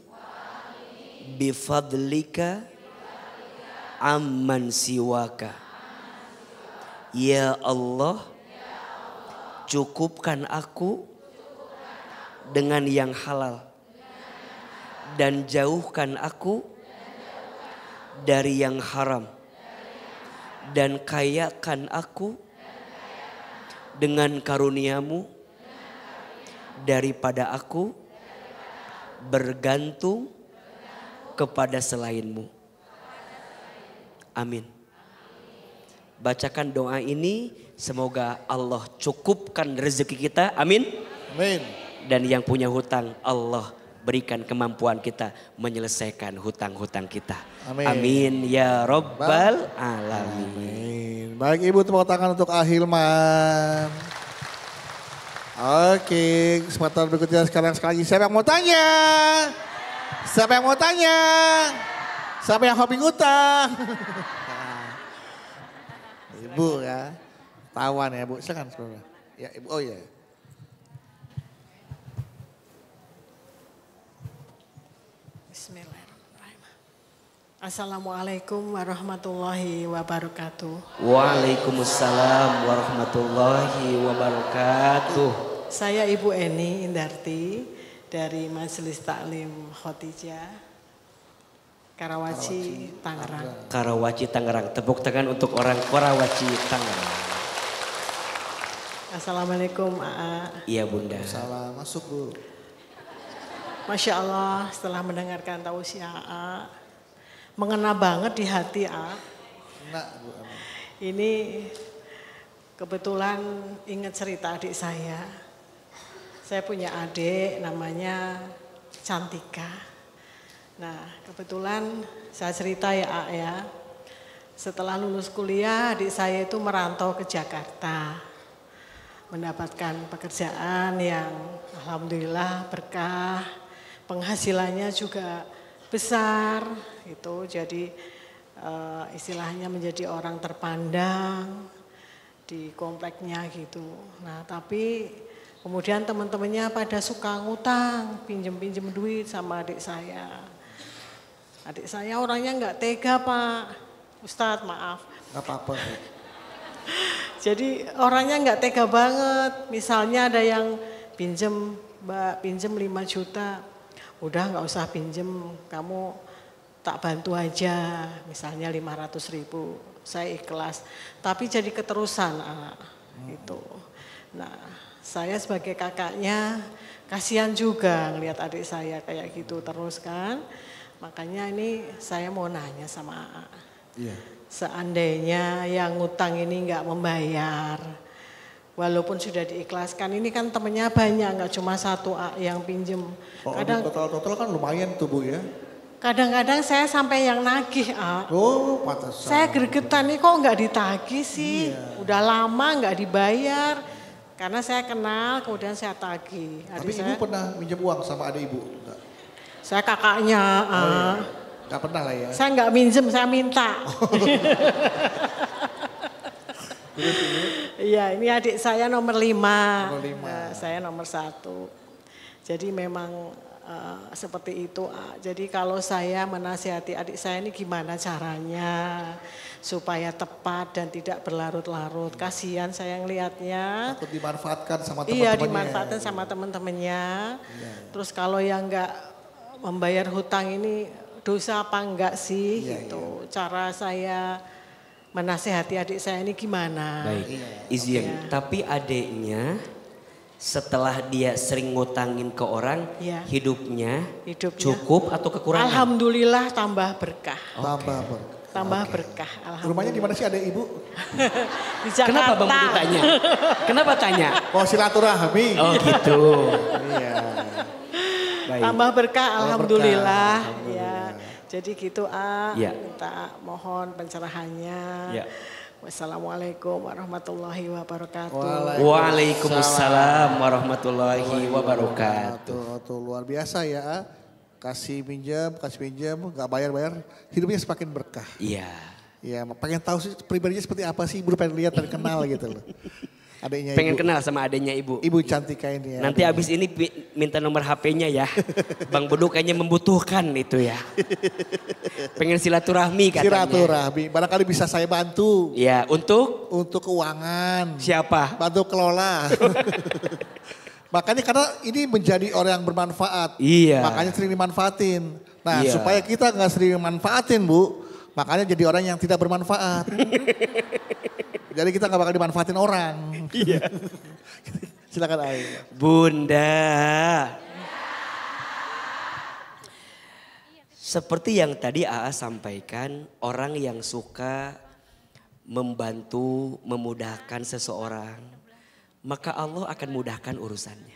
Speaker 1: bifadlika amman siwaka. Ya Allah, cukupkan aku dengan yang halal dan jauhkan aku dari yang haram, dan kayakan aku dengan karuniamu daripada aku bergantung kepada selainmu. Amin. bacakan doa ini. Semoga Allah cukupkan rezeki kita. Amin.
Speaker 3: Amin.
Speaker 1: Dan yang punya hutang Allah berikan kemampuan kita menyelesaikan hutang-hutang kita.
Speaker 3: Amin.
Speaker 1: Amin ya Rabbal Alamin.
Speaker 3: Baik Ibu, tepuk tangan untuk Ahilman. Oke, kesempatan berikutnya sekarang sekali lagi. Siapa yang mau tanya? Siapa yang mau tanya? Siapa yang hobi ngutang? Ibu ya, tawan ya Bu. Silakan sebenarnya. Ya Ibu, oh iya.
Speaker 12: Bismillahirrahmanirrahim. Assalamualaikum warahmatullahi wabarakatuh.
Speaker 1: Waalaikumsalam warahmatullahi wabarakatuh.
Speaker 12: Saya Ibu Eni Indarti dari Majelis Taklim Khotijah, Karawaci, Tangerang.
Speaker 1: Karawaci, Tangerang. Tepuk tangan untuk orang Karawaci, Tangerang.
Speaker 12: Assalamualaikum AA.
Speaker 1: Iya Bunda.
Speaker 3: Salam, masuk Bu.
Speaker 12: Masya Allah, setelah mendengarkan tausiah AA, mengena banget di hati AA.
Speaker 3: Enak Bu.
Speaker 12: Ini kebetulan ingat cerita adik saya. Saya punya adik namanya Cantika. Nah kebetulan saya cerita ya A ya. Setelah lulus kuliah adik saya itu merantau ke Jakarta. Mendapatkan pekerjaan yang alhamdulillah berkah. Penghasilannya juga besar gitu. Jadi istilahnya menjadi orang terpandang di kompleknya gitu. Nah tapi kemudian teman-temannya pada suka ngutang, pinjem-pinjem duit sama adik saya. Adik saya orangnya nggak tega Pak, Ustadz maaf.
Speaker 3: Nggak apa-apa.
Speaker 12: Jadi orangnya nggak tega banget. Misalnya ada yang pinjem, Mbak pinjem 5 juta. Udah nggak usah pinjem, kamu tak bantu aja. Misalnya 500.000, saya ikhlas. Tapi jadi keterusan gitu. Nah saya sebagai kakaknya kasihan juga ngelihat adik saya kayak gitu terus kan. Makanya ini saya mau nanya sama AA.
Speaker 3: Iya.
Speaker 12: Seandainya yang ngutang ini nggak membayar, walaupun sudah diikhlaskan, ini kan temennya banyak, nggak cuma satu yang pinjem.
Speaker 3: Kadang total kan lumayan tuh Bu ya.
Speaker 12: Kadang-kadang saya sampai yang nagih A.
Speaker 3: Oh pantesan.
Speaker 12: Saya gregetan nih kok nggak ditagih sih, udah lama nggak dibayar. Karena saya kenal, kemudian saya tagih.
Speaker 3: Tapi Ibu pernah minjem uang sama adik Ibu? Enggak.
Speaker 12: Saya kakaknya.
Speaker 3: Oh, iya. Enggak pernah lah ya?
Speaker 12: Saya enggak minjem, saya minta. Iya, ini adik saya nomor 5.
Speaker 3: Nomor 5.
Speaker 12: Saya nomor 1. Jadi memang seperti itu. Jadi kalau saya menasihati adik saya ini gimana caranya supaya tepat dan tidak berlarut-larut. Kasihan saya ngelihatnya.
Speaker 3: Takut dimanfaatkan sama teman-temannya.
Speaker 12: Iya, dimanfaatkan sama teman-temannya. Iya. Terus kalau yang enggak membayar hutang ini dosa apa enggak sih gitu. Cara saya menasehati adik saya ini gimana.
Speaker 1: Baik, izin. Tapi adiknya setelah dia sering ngutangin ke orang, hidupnya cukup atau kekurangan?
Speaker 12: Alhamdulillah tambah berkah.
Speaker 3: Tambah berkah. Alhamdulillah. Rumahnya di mana sih adik Ibu?
Speaker 12: Di Jakarta.
Speaker 1: Kenapa Bang Budi tanya? Kenapa tanya?
Speaker 3: Oh silaturahmi.
Speaker 1: Oh gitu.
Speaker 3: Iya.
Speaker 12: Tambah berkah, alhamdulillah. Ya. Jadi gitu minta mohon pencerahannya.
Speaker 1: Ya.
Speaker 12: Wassalamualaikum warahmatullahi wabarakatuh.
Speaker 1: Waalaikumsalam warahmatullahi wabarakatuh.
Speaker 3: Tuh luar biasa ya. Kasih pinjam, nggak bayar, hidupnya semakin berkah.
Speaker 1: Iya.
Speaker 3: Iya, pengen tahu sih pribadinya seperti apa sih, Ibu pengen lihat dan kenal gitu loh. Adiknya
Speaker 1: pengen
Speaker 3: Ibu.
Speaker 1: kenal sama adiknya Ibu.
Speaker 3: Ibu Cantika ini ya.
Speaker 1: Nanti abis ini minta nomor HP-nya ya. Bang Bedu kayaknya membutuhkan itu ya. Pengen silaturahmi katanya.
Speaker 3: Silaturahmi, barangkali bisa saya bantu.
Speaker 1: Ya, untuk?
Speaker 3: Untuk keuangan.
Speaker 1: Siapa?
Speaker 3: Bantu kelola. Makanya karena ini menjadi orang yang bermanfaat.
Speaker 1: Iya.
Speaker 3: Makanya sering dimanfaatin. Nah supaya kita gak sering manfaatin Bu. Makanya jadi orang yang tidak bermanfaat. Jadi kita gak bakal dimanfaatin orang.
Speaker 1: Iya.
Speaker 3: Silakan Ai.
Speaker 1: Bunda. Seperti yang tadi AA sampaikan, orang yang suka membantu, memudahkan seseorang, maka Allah akan mudahkan urusannya.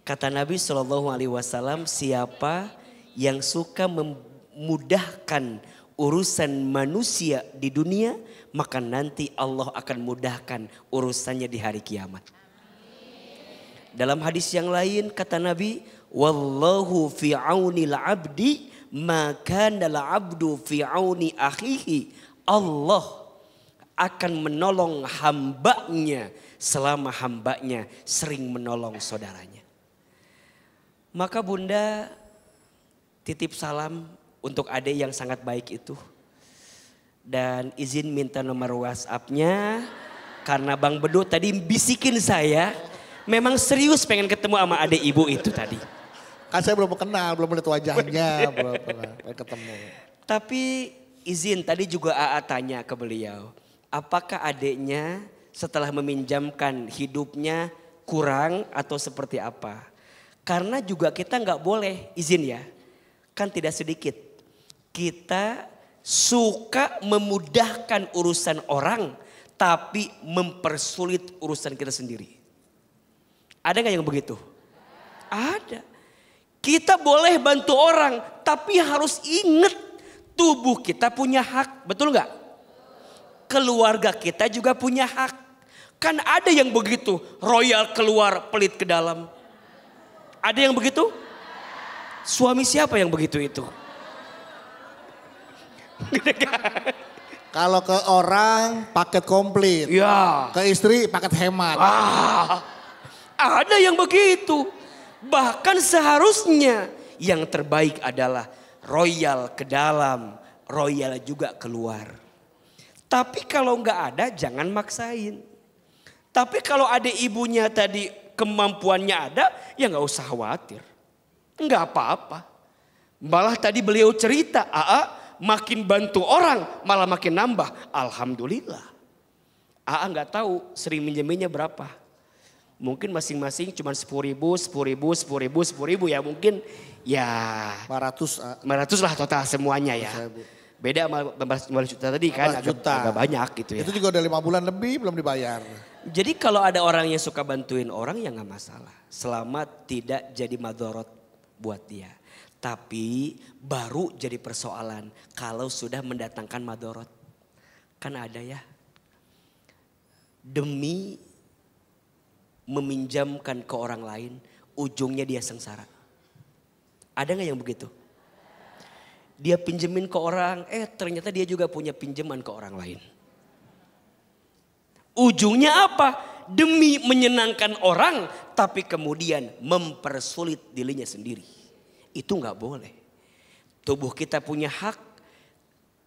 Speaker 1: Kata Nabi SAW, siapa yang suka memudahkan urusan manusia di dunia, maka nanti Allah akan mudahkan urusannya di hari kiamat. Dalam hadis yang lain kata Nabi, wallahu fi aunil abdi maka nal abdu fi auni akhihi. Allah akan menolong hambanya selama hambanya sering menolong saudaranya. Maka Bunda titip salam untuk adik yang sangat baik itu. Dan izin minta nomor WhatsApp-nya karena Bang Bedu tadi bisikin saya memang serius pengen ketemu sama adik ibu itu tadi.
Speaker 3: Kan saya belum kenal, belum lihat wajahnya, belum pernah ketemu.
Speaker 1: Tapi izin tadi juga AA tanya ke beliau, apakah adiknya setelah meminjamkan hidupnya kurang atau seperti apa? Karena juga kita nggak boleh izin ya, kan tidak sedikit kita suka memudahkan urusan orang tapi mempersulit urusan kita sendiri. Ada nggak yang begitu? Ada. Kita boleh bantu orang tapi harus ingat tubuh kita punya hak, betul nggak? Keluarga kita juga punya hak. Kan ada yang begitu, royal keluar pelit ke dalam. Ada yang begitu? Suami siapa yang begitu itu?
Speaker 3: Kalau ke orang paket komplit.
Speaker 1: Ya.
Speaker 3: Ke istri paket hemat.
Speaker 1: Ada yang begitu. Bahkan seharusnya yang terbaik adalah royal ke dalam, royal juga keluar. Tapi kalau nggak ada jangan maksain. Tapi kalau ada ibunya tadi kemampuannya ada, ya nggak usah khawatir. Nggak apa-apa. Malah tadi beliau cerita, makin bantu orang malah makin nambah. Alhamdulillah. Nggak tahu sering minjeminnya berapa. Mungkin masing-masing cuma 10.000, 10.000, 10.000, 10.000 ya mungkin ya 500 lah total semuanya ya. Beda sama 15 juta tadi kan agak banyak gitu ya.
Speaker 3: Itu juga udah 5 bulan lebih belum dibayar.
Speaker 1: Jadi kalau ada orang yang suka bantuin orang ya nggak masalah. Selama tidak jadi madorot buat dia. Tapi baru jadi persoalan kalau sudah mendatangkan madorot. Kan ada ya. Demi meminjamkan ke orang lain, ujungnya dia sengsara. Ada gak yang begitu? Dia pinjemin ke orang, ternyata dia juga punya pinjaman ke orang lain. Ujungnya apa? Demi menyenangkan orang, tapi kemudian mempersulit dirinya sendiri. Itu gak boleh. Tubuh kita punya hak,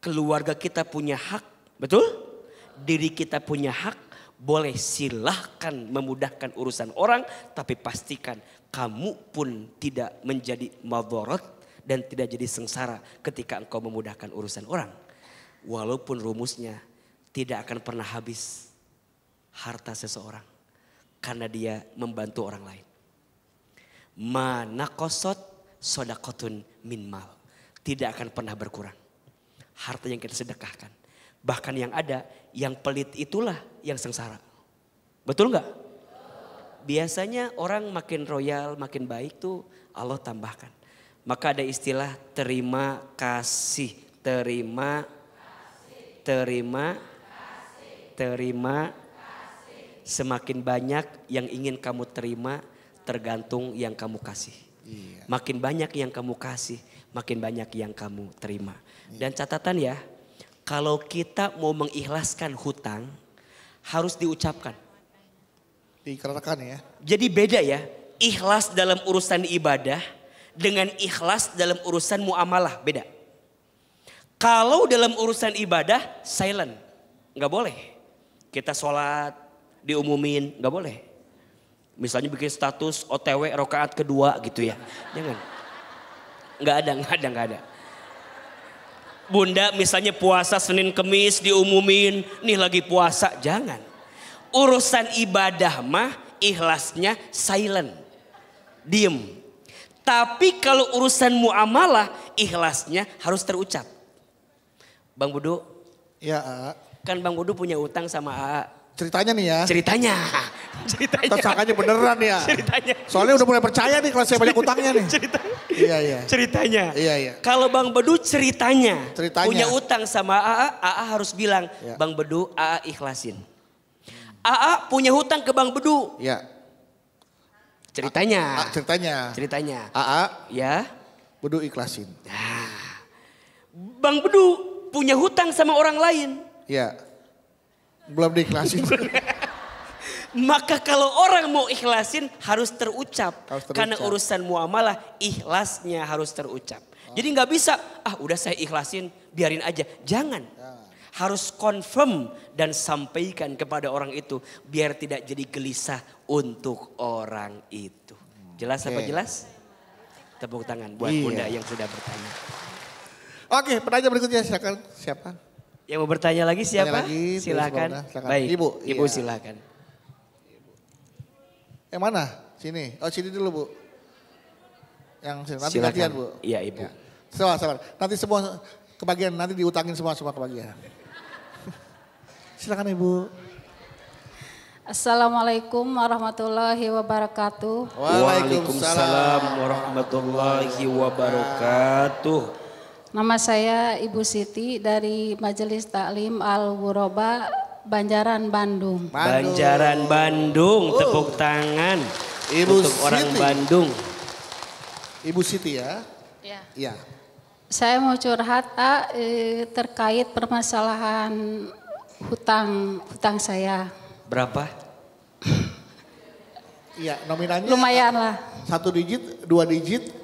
Speaker 1: keluarga kita punya hak, betul? Diri kita punya hak. Boleh silahkan memudahkan urusan orang, tapi pastikan kamu pun tidak menjadi madorot dan tidak jadi sengsara ketika engkau memudahkan urusan orang. Walaupun rumusnya tidak akan pernah habis harta seseorang karena dia membantu orang lain. Manakosot sodakotun min mal, tidak akan pernah berkurang harta yang kita sedekahkan. Bahkan yang ada, yang pelit itulah yang sengsara. Betul nggak? Biasanya orang makin royal, makin baik tuh Allah tambahkan. Maka ada istilah terima kasih. Terima kasih. Semakin banyak yang ingin kamu terima tergantung yang kamu kasih. Makin banyak yang kamu kasih, makin banyak yang kamu terima. Dan catatan ya. Kalau kita mau mengikhlaskan hutang, harus diucapkan.
Speaker 3: Dikatakan ya.
Speaker 1: Jadi beda ya, ikhlas dalam urusan ibadah dengan ikhlas dalam urusan muamalah, beda. Kalau dalam urusan ibadah, silent, nggak boleh. Kita sholat, diumumin, nggak boleh. Misalnya bikin status OTW rakaat kedua gitu ya, jangan. Nggak ada. Bunda misalnya puasa Senin Kemis diumumin, nih lagi puasa, jangan. Urusan ibadah mah ikhlasnya silent, diem. Tapi kalau urusan muamalah ikhlasnya harus terucap. Bang Budu,
Speaker 3: ya.
Speaker 1: Kan Bang Bedu punya utang sama AA.
Speaker 3: Ceritanya nih ya.
Speaker 1: Ceritanya.
Speaker 3: Tersangkanya beneran ya.
Speaker 1: Ceritanya.
Speaker 3: Soalnya udah mulai percaya nih kalau saya banyak utangnya nih. Iya.
Speaker 1: Ceritanya.
Speaker 3: Iya.
Speaker 1: Kalau Bang Bedu ceritanya.
Speaker 3: Ceritanya.
Speaker 1: Punya utang sama AA harus bilang, Bang Bedu AA ikhlasin. AA punya hutang ke Bang Bedu.
Speaker 3: Iya.
Speaker 1: Ceritanya.
Speaker 3: Ceritanya. AA.
Speaker 1: Ya.
Speaker 3: Bedu ikhlasin.
Speaker 1: Nah. Bang Bedu punya hutang sama orang lain.
Speaker 3: Iya. Belum diikhlasin.
Speaker 1: Maka kalau orang mau ikhlasin harus terucap. Karena urusan muamalah ikhlasnya harus terucap. Jadi nggak bisa, udah saya ikhlasin biarin aja. Jangan. Harus confirm dan sampaikan kepada orang itu. Biar tidak jadi gelisah untuk orang itu. Jelas apa jelas? Tepuk tangan buat Bunda yang sudah bertanya.
Speaker 3: Oke, penanya berikutnya silakan. Siapa?
Speaker 1: Yang mau bertanya lagi siapa? Silakan. Baik, Ibu silakan.
Speaker 3: Yang mana? Sini. Oh sini dulu Bu. Yang sini. Nanti
Speaker 1: Silakan.
Speaker 3: gantian Bu.
Speaker 1: Iya Ibu.
Speaker 3: Ya. Sabar. Nanti semua kebagian, nanti diutangin semua kebagian. Silakan Ibu.
Speaker 13: Assalamualaikum warahmatullahi wabarakatuh.
Speaker 1: Waalaikumsalam warahmatullahi wabarakatuh.
Speaker 13: Nama saya Ibu Siti dari Majelis Taklim Al-Ghuraba, Banjaran, Bandung.
Speaker 1: Banjaran, Bandung. Tepuk tangan
Speaker 3: Ibu
Speaker 1: untuk
Speaker 3: Siti.
Speaker 1: orang Bandung.
Speaker 3: Ibu Siti ya? Iya.
Speaker 13: Saya mau curhat terkait permasalahan hutang saya.
Speaker 1: Berapa?
Speaker 3: Iya, nominalnya.
Speaker 13: Lumayan lah.
Speaker 3: 1 digit, 2 digit.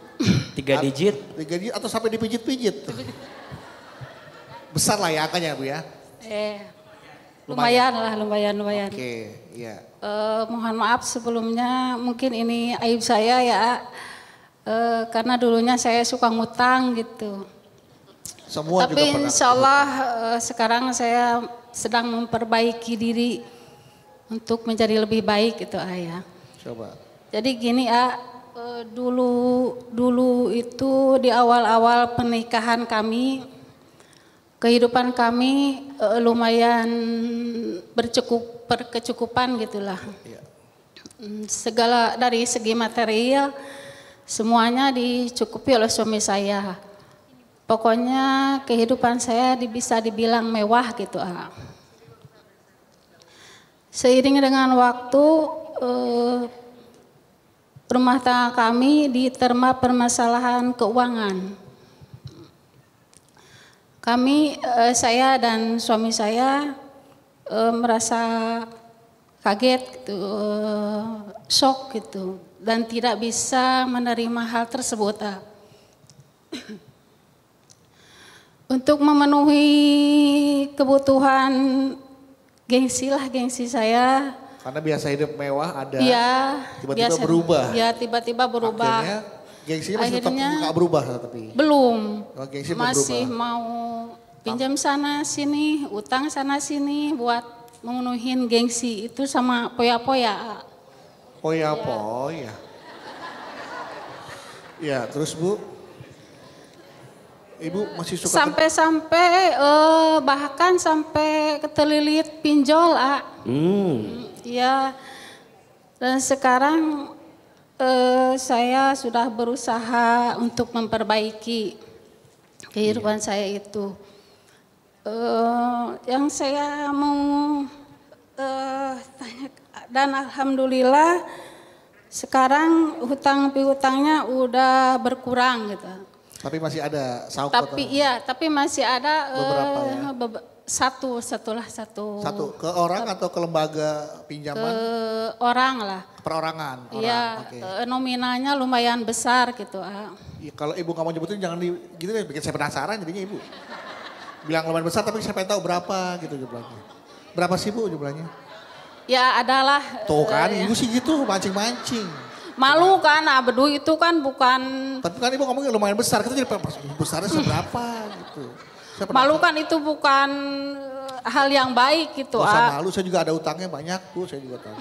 Speaker 1: 3 digit.
Speaker 3: 3 digit atau sampai dipijit-pijit. Besar lah ya angkanya Bu ya.
Speaker 13: Lumayan lah.
Speaker 3: Oke, iya.
Speaker 13: Mohon maaf sebelumnya mungkin ini aib saya ya. Karena dulunya saya suka ngutang gitu.
Speaker 3: Semua
Speaker 13: Tapi
Speaker 3: juga pernah.
Speaker 13: insya Allah sekarang saya sedang memperbaiki diri untuk menjadi lebih baik gitu Ayah.
Speaker 3: Coba.
Speaker 13: Jadi gini dulu itu di awal-awal pernikahan kami, kehidupan kami lumayan berkecukupan gitulah. Segala dari segi material semuanya dicukupi oleh suami saya. Pokoknya kehidupan saya bisa dibilang mewah gitu. Seiring dengan waktu rumah tangga kami diterima permasalahan keuangan. Saya dan suami saya merasa kaget gitu, shock gitu, dan tidak bisa menerima hal tersebut. Untuk memenuhi kebutuhan gengsi saya.
Speaker 3: Karena biasa hidup mewah ada,
Speaker 13: tiba-tiba
Speaker 3: berubah.
Speaker 13: Ya tiba-tiba berubah.
Speaker 3: Akhirnya gengsinya masih tetap nggak berubah tapi.
Speaker 13: Belum.
Speaker 3: Gengsi
Speaker 13: masih
Speaker 3: berubah.
Speaker 13: mau pinjam sana sini, utang sana sini buat memenuhin gengsi itu sama poya-poya.
Speaker 3: Poya-poya. Ya terus Bu. Ibu masih suka
Speaker 13: sampai bahkan sampai ketelilit pinjol, Ya, dan sekarang saya sudah berusaha untuk memperbaiki kehidupan saya itu. Yang saya mau tanya, dan alhamdulillah sekarang hutang piutangnya udah berkurang gitu.
Speaker 3: Tapi masih ada sauk.
Speaker 13: Tapi masih ada
Speaker 3: beberapa ya?
Speaker 13: Satu.
Speaker 3: Ke orang atau ke lembaga pinjaman?
Speaker 13: Ke orang lah.
Speaker 3: Perorangan.
Speaker 13: Iya, nominalnya lumayan besar gitu.
Speaker 3: Ya, kalau Ibu nggak mau nyebutin jangan gitu deh, bikin saya penasaran jadinya Ibu. Bilang lumayan besar tapi saya pengen tahu berapa gitu jumlahnya. Berapa sih Bu jumlahnya?
Speaker 13: Ya adalah.
Speaker 3: Tuh kan Ibu sih gitu mancing-mancing.
Speaker 13: Malu kan, Bedu itu kan bukan.
Speaker 3: Tapi kan Ibu ngomongnya lumayan besar, kita jadi besarnya seberapa gitu.
Speaker 13: Malu kan itu bukan hal yang baik gitu.
Speaker 3: Gak usah malu, saya juga ada utangnya banyak Bu, saya juga tahu.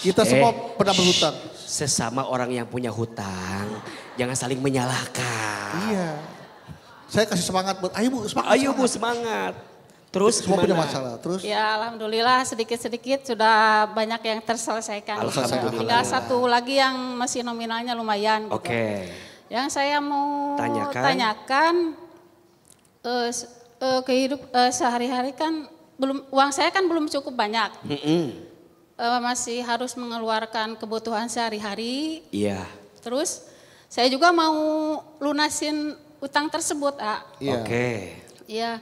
Speaker 3: Kita semua pernah berhutang.
Speaker 1: Sesama orang yang punya hutang, jangan saling menyalahkan.
Speaker 3: Iya. Saya kasih semangat buat ayo Bu, semangat.
Speaker 1: Ayo Bu, semangat. Terus
Speaker 3: semua punya
Speaker 1: gimana?
Speaker 3: masalah. Terus
Speaker 13: Ya alhamdulillah sedikit-sedikit sudah banyak yang terselesaikan.
Speaker 1: Alhamdulillah.
Speaker 13: Tinggal satu lagi yang masih nominalnya lumayan. Gitu.
Speaker 1: Oke.
Speaker 13: Yang saya mau
Speaker 1: Tanyakan.
Speaker 13: sehari-hari kan uang saya kan belum cukup banyak.
Speaker 1: Mm-mm.
Speaker 13: Masih harus mengeluarkan kebutuhan sehari-hari.
Speaker 1: Iya.
Speaker 13: Terus saya juga mau lunasin utang tersebut,
Speaker 3: Iya.
Speaker 1: Oke.
Speaker 13: Iya.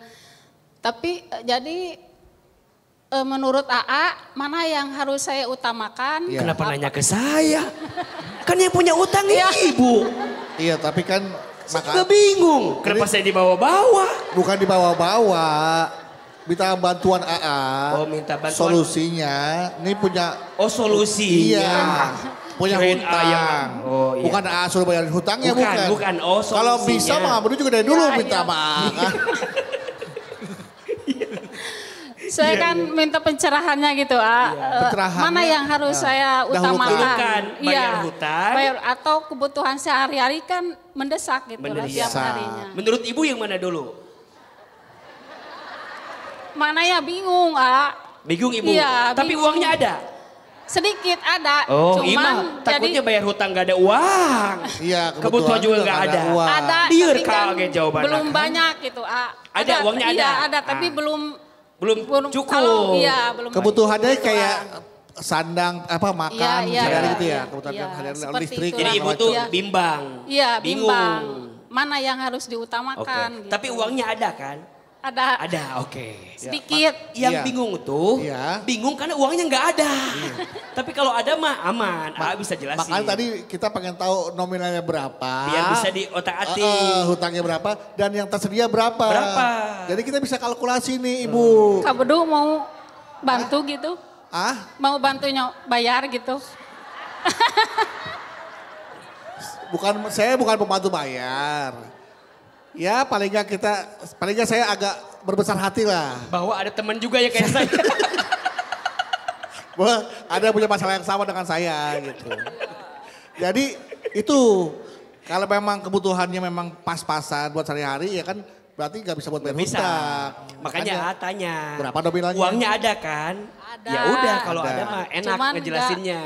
Speaker 13: Tapi jadi menurut AA mana yang harus saya utamakan?
Speaker 3: Iya.
Speaker 1: Kenapa nanya ke saya? Kan yang punya utang ibu.
Speaker 3: Iya, tapi kan
Speaker 1: Saya juga bingung. Kenapa saya dibawa-bawa?
Speaker 3: Bukan dibawa-bawa. Minta bantuan AA.
Speaker 1: Oh, minta bantuan.
Speaker 3: Solusinya, ini punya.
Speaker 1: Oh, solusinya.
Speaker 3: Iya. Punya
Speaker 1: Kirain
Speaker 3: hutang.
Speaker 1: ayam. Oh, iya.
Speaker 3: Bukan AA suruh bayarin hutangnya, bukan.
Speaker 1: Bukan. Oh,
Speaker 3: Kalau bisa
Speaker 1: solusinya.
Speaker 3: mah, juga dari dulu
Speaker 13: Ya,
Speaker 3: minta
Speaker 13: iya.
Speaker 3: maaf. Kan?
Speaker 13: Saya kan minta pencerahannya gitu,
Speaker 3: Pencerahannya,
Speaker 13: mana yang harus saya utamakan?
Speaker 1: Dahulukan bayar
Speaker 13: Iya,
Speaker 1: hutang.
Speaker 13: bayar atau kebutuhan sehari-hari kan mendesak gitu lah tiap harinya.
Speaker 1: Menurut ibu yang mana dulu?
Speaker 13: Mana ya bingung,
Speaker 1: Bingung ibu?
Speaker 13: Iya,
Speaker 1: Tapi
Speaker 13: bingung.
Speaker 1: uangnya ada?
Speaker 13: Sedikit ada,
Speaker 1: Oh,
Speaker 13: cuman
Speaker 1: takutnya bayar hutang gak ada uang.
Speaker 3: Iya,
Speaker 1: Kebutuhan juga gak ada.
Speaker 13: ada
Speaker 1: Liur
Speaker 13: tapi kan
Speaker 1: kaget jawabannya.
Speaker 13: belum
Speaker 1: kan?
Speaker 13: banyak gitu.
Speaker 1: Ada, uangnya ada?
Speaker 13: Iya ada, tapi
Speaker 1: Ah.
Speaker 13: belum
Speaker 1: cukup.
Speaker 13: Kalau, iya, belum
Speaker 3: Kebutuhannya kayak sandang, makan,
Speaker 13: Iya,
Speaker 3: sehari-hari
Speaker 13: iya,
Speaker 3: gitu ya.
Speaker 13: iya.
Speaker 3: Kebutuhan
Speaker 13: Iya,
Speaker 3: sehari-hari
Speaker 13: seperti
Speaker 3: listrik.
Speaker 13: itulah.
Speaker 1: Jadi ibu
Speaker 3: segala
Speaker 1: tuh
Speaker 3: macam.
Speaker 1: bimbang.
Speaker 13: Iya,
Speaker 1: Bingung.
Speaker 13: bimbang. Mana yang harus
Speaker 1: Oke.
Speaker 13: diutamakan gitu.
Speaker 1: Tapi uangnya ada kan?
Speaker 13: Ada.
Speaker 1: Ada, oke.
Speaker 13: Sedikit.
Speaker 1: Yang
Speaker 3: Iya.
Speaker 1: bingung tuh,
Speaker 3: Iya.
Speaker 1: bingung karena uangnya nggak ada. Tapi kalau ada mah aman, bisa jelasin.
Speaker 3: Makanya tadi kita pengen tahu nominalnya berapa.
Speaker 1: Biar bisa diotak-atik.
Speaker 3: Hutangnya berapa dan yang tersedia berapa.
Speaker 1: Berapa.
Speaker 3: Jadi kita bisa kalkulasi nih Ibu.
Speaker 13: Kak Bedu mau bantu gitu? Mau bantunya bayar gitu?
Speaker 3: Saya bukan pembantu bayar. Ya paling nggak saya agak berbesar hati lah.
Speaker 1: Bahwa ada teman juga ya kayak saya.
Speaker 3: Bahwa ada punya masalah yang sama dengan saya gitu. Jadi itu kalau memang kebutuhannya memang pas-pasan buat sehari-hari ya kan berarti nggak bisa buat bayar
Speaker 1: Bisa.
Speaker 3: hutang.
Speaker 1: Makanya tanya.
Speaker 3: Berapa nominalnya?
Speaker 1: Uangnya ada kan?
Speaker 13: Ada.
Speaker 1: Ya udah kalau ada mah enak
Speaker 13: Cuman
Speaker 1: ngejelasinnya.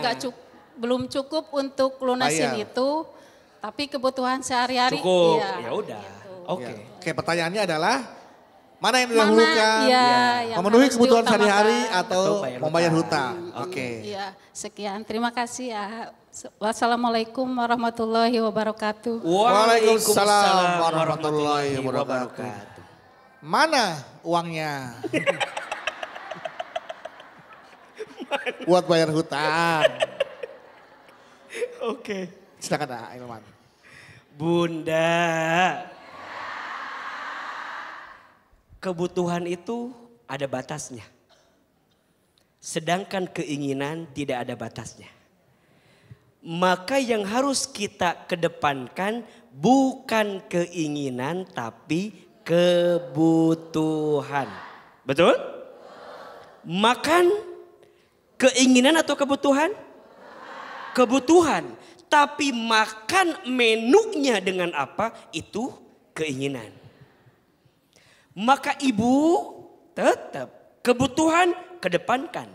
Speaker 13: belum cukup untuk lunasin
Speaker 3: Bayar.
Speaker 13: itu. Tapi kebutuhan sehari-hari
Speaker 1: Cukup,
Speaker 13: iya.
Speaker 1: ya udah. Oke.
Speaker 3: Oke, pertanyaannya adalah mana yang didahulukan?
Speaker 13: Iya, yang
Speaker 3: Memenuhi
Speaker 13: harus
Speaker 3: kebutuhan
Speaker 13: diutamakan.
Speaker 3: sehari atau
Speaker 1: bayar
Speaker 3: membayar
Speaker 1: hutang.
Speaker 3: hutang. Oke.
Speaker 13: Iya, sekian. Terima kasih ya. Wassalamualaikum warahmatullahi wabarakatuh.
Speaker 3: Waalaikumsalam warahmatullahi wabarakatuh. Mana uangnya? Buat bayar hutang.
Speaker 1: Oke.
Speaker 3: Silakan Ilman.
Speaker 1: Bunda. Kebutuhan itu ada batasnya. Sedangkan keinginan tidak ada batasnya. Maka yang harus kita kedepankan bukan keinginan tapi kebutuhan. Betul? Makan keinginan atau kebutuhan? Kebutuhan. Tapi makan menunya dengan apa? Itu keinginan. Maka ibu tetap kebutuhan kedepankan.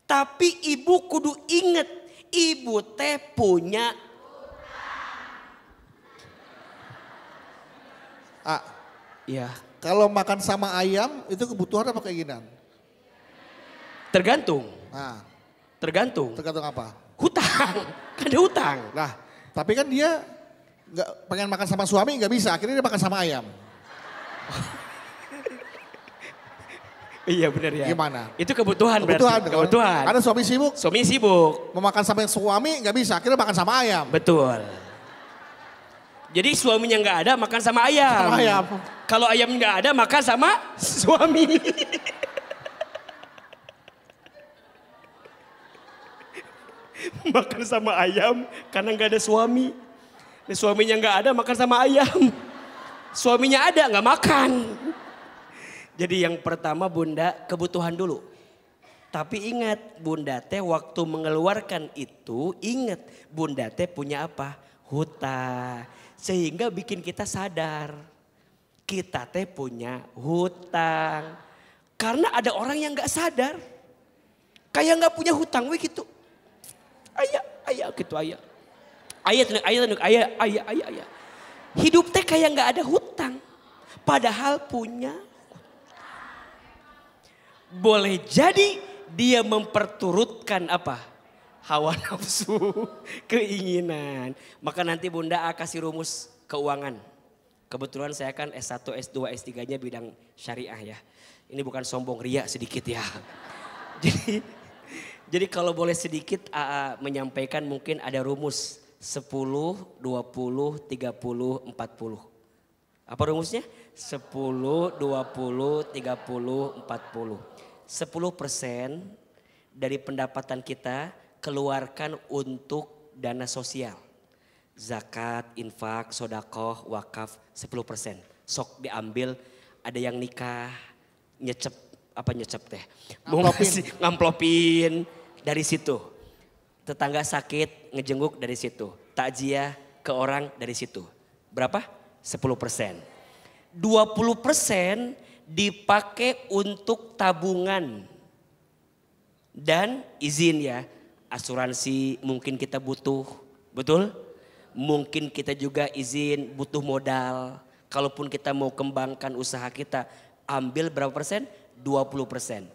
Speaker 1: Tapi ibu kudu inget, ibu teh punya. Ya.
Speaker 3: Kalau makan sama ayam itu kebutuhan apa keinginan?
Speaker 1: Tergantung.
Speaker 3: Nah,
Speaker 1: tergantung.
Speaker 3: Tergantung apa?
Speaker 1: Hutang. Kan ada hutang.
Speaker 3: Nah, tapi kan dia nggak pengen makan sama suami nggak bisa. Akhirnya dia makan sama ayam.
Speaker 1: Iya benar ya.
Speaker 3: Gimana?
Speaker 1: Itu kebutuhan
Speaker 3: Kebutuhan.
Speaker 1: berarti. Kebutuhan.
Speaker 3: Karena suami sibuk.
Speaker 1: Suami sibuk.
Speaker 3: Mau makan sama suami nggak bisa. Akhirnya makan sama ayam.
Speaker 1: Betul. Jadi suaminya nggak ada makan sama ayam.
Speaker 3: Sama ayam.
Speaker 1: Kalau ayam nggak ada makan sama suami. Makan sama ayam karena nggak ada suami. Nah, suaminya nggak ada makan sama ayam. Suaminya ada nggak makan. Jadi yang pertama Bunda kebutuhan dulu. Tapi ingat Bunda teh waktu mengeluarkan itu ingat Bunda teh punya apa? Hutang. Sehingga bikin kita sadar. kita teh punya hutang. Karena ada orang yang gak sadar. Kayak gak punya hutang, weh gitu. Ayah gitu ayah. Ayah. Hidup teh kayak gak ada hutang. Padahal punya. Boleh jadi dia memperturutkan apa? Hawa nafsu, keinginan. Maka nanti Bunda kasih rumus keuangan. Kebetulan saya kan S1, S2, S3-nya bidang syariah ya. Ini bukan sombong, ria sedikit ya. Jadi kalau boleh sedikit AA menyampaikan mungkin ada rumus 10, 20, 30, 40. Apa rumusnya? 10, 20, 30, 40. 10% dari pendapatan kita keluarkan untuk dana sosial. Zakat, infak, sodakoh, wakaf 10%. Sok diambil, ada yang nikah, nyecep teh. Ngamplopin dari situ. Tetangga sakit ngejenguk dari situ. Takziah ke orang dari situ. Berapa? 10%. 20% dipakai untuk tabungan. Dan izin ya, asuransi mungkin kita butuh. Betul? Mungkin kita juga izin butuh modal. Kalaupun kita mau kembangkan usaha kita, ambil berapa persen? 20%.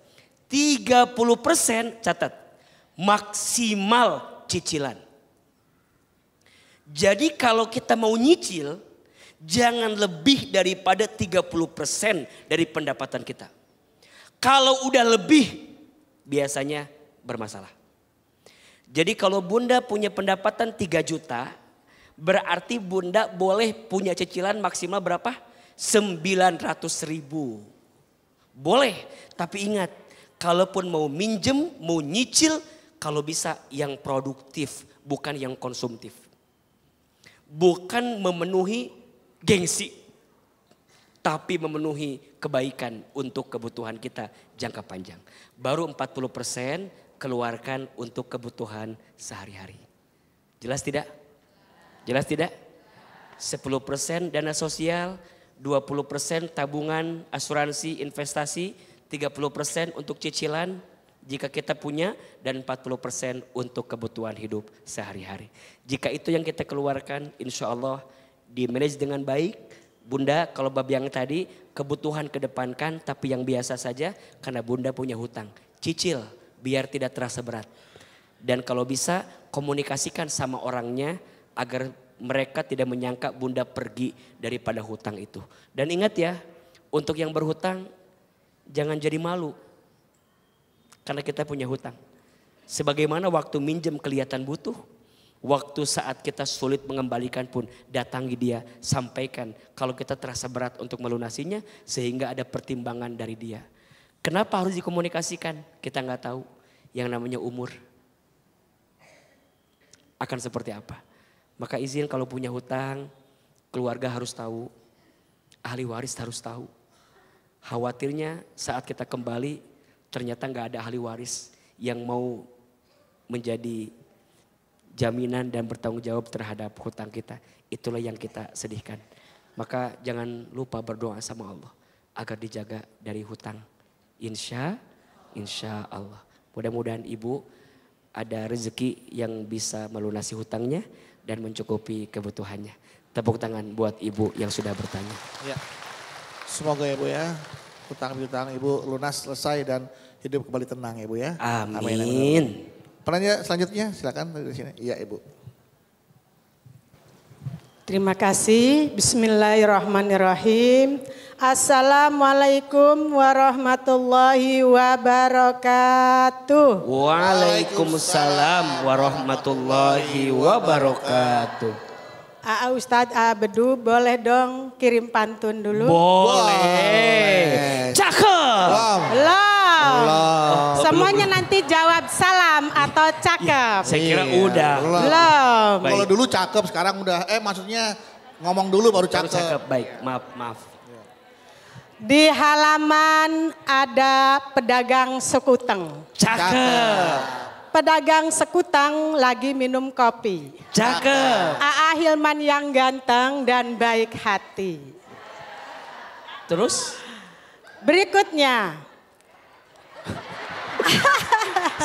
Speaker 1: 30% catat. Maksimal cicilan. Jadi kalau kita mau nyicil, jangan lebih daripada 30% dari pendapatan kita. Kalau udah lebih, biasanya bermasalah. Jadi kalau Bunda punya pendapatan 3 juta, berarti Bunda boleh punya cicilan maksimal berapa? 900.000. Boleh, tapi ingat, kalaupun mau minjem, mau nyicil, kalau bisa yang produktif, bukan yang konsumtif. Bukan memenuhi gengsi, tapi memenuhi kebaikan untuk kebutuhan kita jangka panjang. Baru 40% keluarkan untuk kebutuhan sehari-hari. Jelas tidak? Jelas tidak? 10% dana sosial, 20% tabungan, asuransi, investasi, 30% untuk cicilan jika kita punya, dan 40% untuk kebutuhan hidup sehari-hari. Jika itu yang kita keluarkan, insya Allah di-manage dengan baik. Bunda kalau bab yang tadi kebutuhan kedepankan, tapi yang biasa saja karena Bunda punya hutang. Cicil biar tidak terasa berat. Dan kalau bisa komunikasikan sama orangnya agar mereka tidak menyangka Bunda pergi daripada hutang itu. Dan ingat ya, untuk yang berhutang jangan jadi malu. Karena kita punya hutang. Sebagaimana waktu minjem kelihatan butuh, waktu saat kita sulit mengembalikan pun datangi dia, sampaikan kalau kita terasa berat untuk melunasinya sehingga ada pertimbangan dari dia. Kenapa harus dikomunikasikan? Kita nggak tahu yang namanya umur akan seperti apa. Maka izin kalau punya hutang, keluarga harus tahu, ahli waris harus tahu. Khawatirnya saat kita kembali ternyata nggak ada ahli waris yang mau menjadi jaminan dan bertanggung jawab terhadap hutang kita. Itulah yang kita sedihkan. Maka jangan lupa berdoa sama Allah agar dijaga dari hutang. Insya Allah. Mudah-mudahan ibu ada rezeki yang bisa melunasi hutangnya dan mencukupi kebutuhannya. Tepuk tangan buat ibu yang sudah bertanya.
Speaker 3: Ya. Semoga ya Bu ya, hutang-hutang ibu lunas, selesai dan hidup kembali tenang ya Bu ya.
Speaker 1: Amin.
Speaker 3: Penanya selanjutnya silakan dari sini. Iya Ibu.
Speaker 12: Terima kasih. Bismillahirrahmanirrahim. Assalamualaikum warahmatullahi wabarakatuh.
Speaker 1: Waalaikumsalam warahmatullahi wabarakatuh.
Speaker 12: Ustadz Bedu boleh dong kirim pantun dulu?
Speaker 1: Boleh. Cakep.
Speaker 12: Belum. Semuanya nanti jawab salam atau cakep.
Speaker 1: Saya kira udah.
Speaker 12: Belum.
Speaker 3: Kalau dulu cakep, sekarang udah. Maksudnya ngomong dulu baru cakep.
Speaker 1: Baik, maaf.
Speaker 12: Di halaman ada pedagang sekuteng.
Speaker 1: Cakep.
Speaker 12: Pedagang sekutang lagi minum kopi.
Speaker 1: Cakep.
Speaker 12: AA Hilman yang ganteng dan baik hati.
Speaker 1: Terus?
Speaker 12: Berikutnya.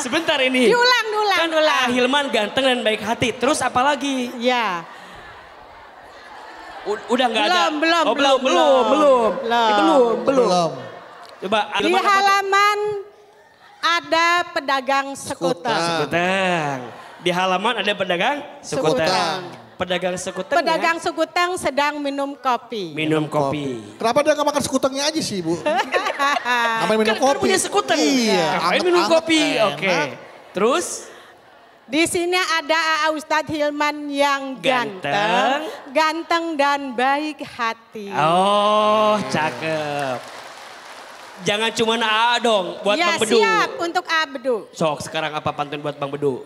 Speaker 1: Sebentar ini.
Speaker 12: Diulang.
Speaker 1: Kan Hilman ganteng dan baik hati. Terus apa lagi?
Speaker 12: Ya.
Speaker 1: Udah nggak ada? Belum. Coba.
Speaker 12: Di halaman ada pedagang sekutang.
Speaker 1: Di halaman ada pedagang sekutang. Pedagang sekutang
Speaker 12: Pedagang sekutang sedang minum kopi.
Speaker 3: Kenapa dia nggak makan sekutangnya aja sih, Bu? Ngapain minum kopi?
Speaker 1: Kan punya sekutang.
Speaker 3: Iya.
Speaker 1: Ngapain minum kopi? Oke. Terus?
Speaker 12: Di sini ada Ustadz Hilman yang ganteng dan baik hati.
Speaker 1: Oh, cakep. Jangan cuma A dong, buat Bang Bedu.
Speaker 12: Ya siap untuk A Bedu.
Speaker 1: Sok, sekarang apa pantun buat Bang Bedu?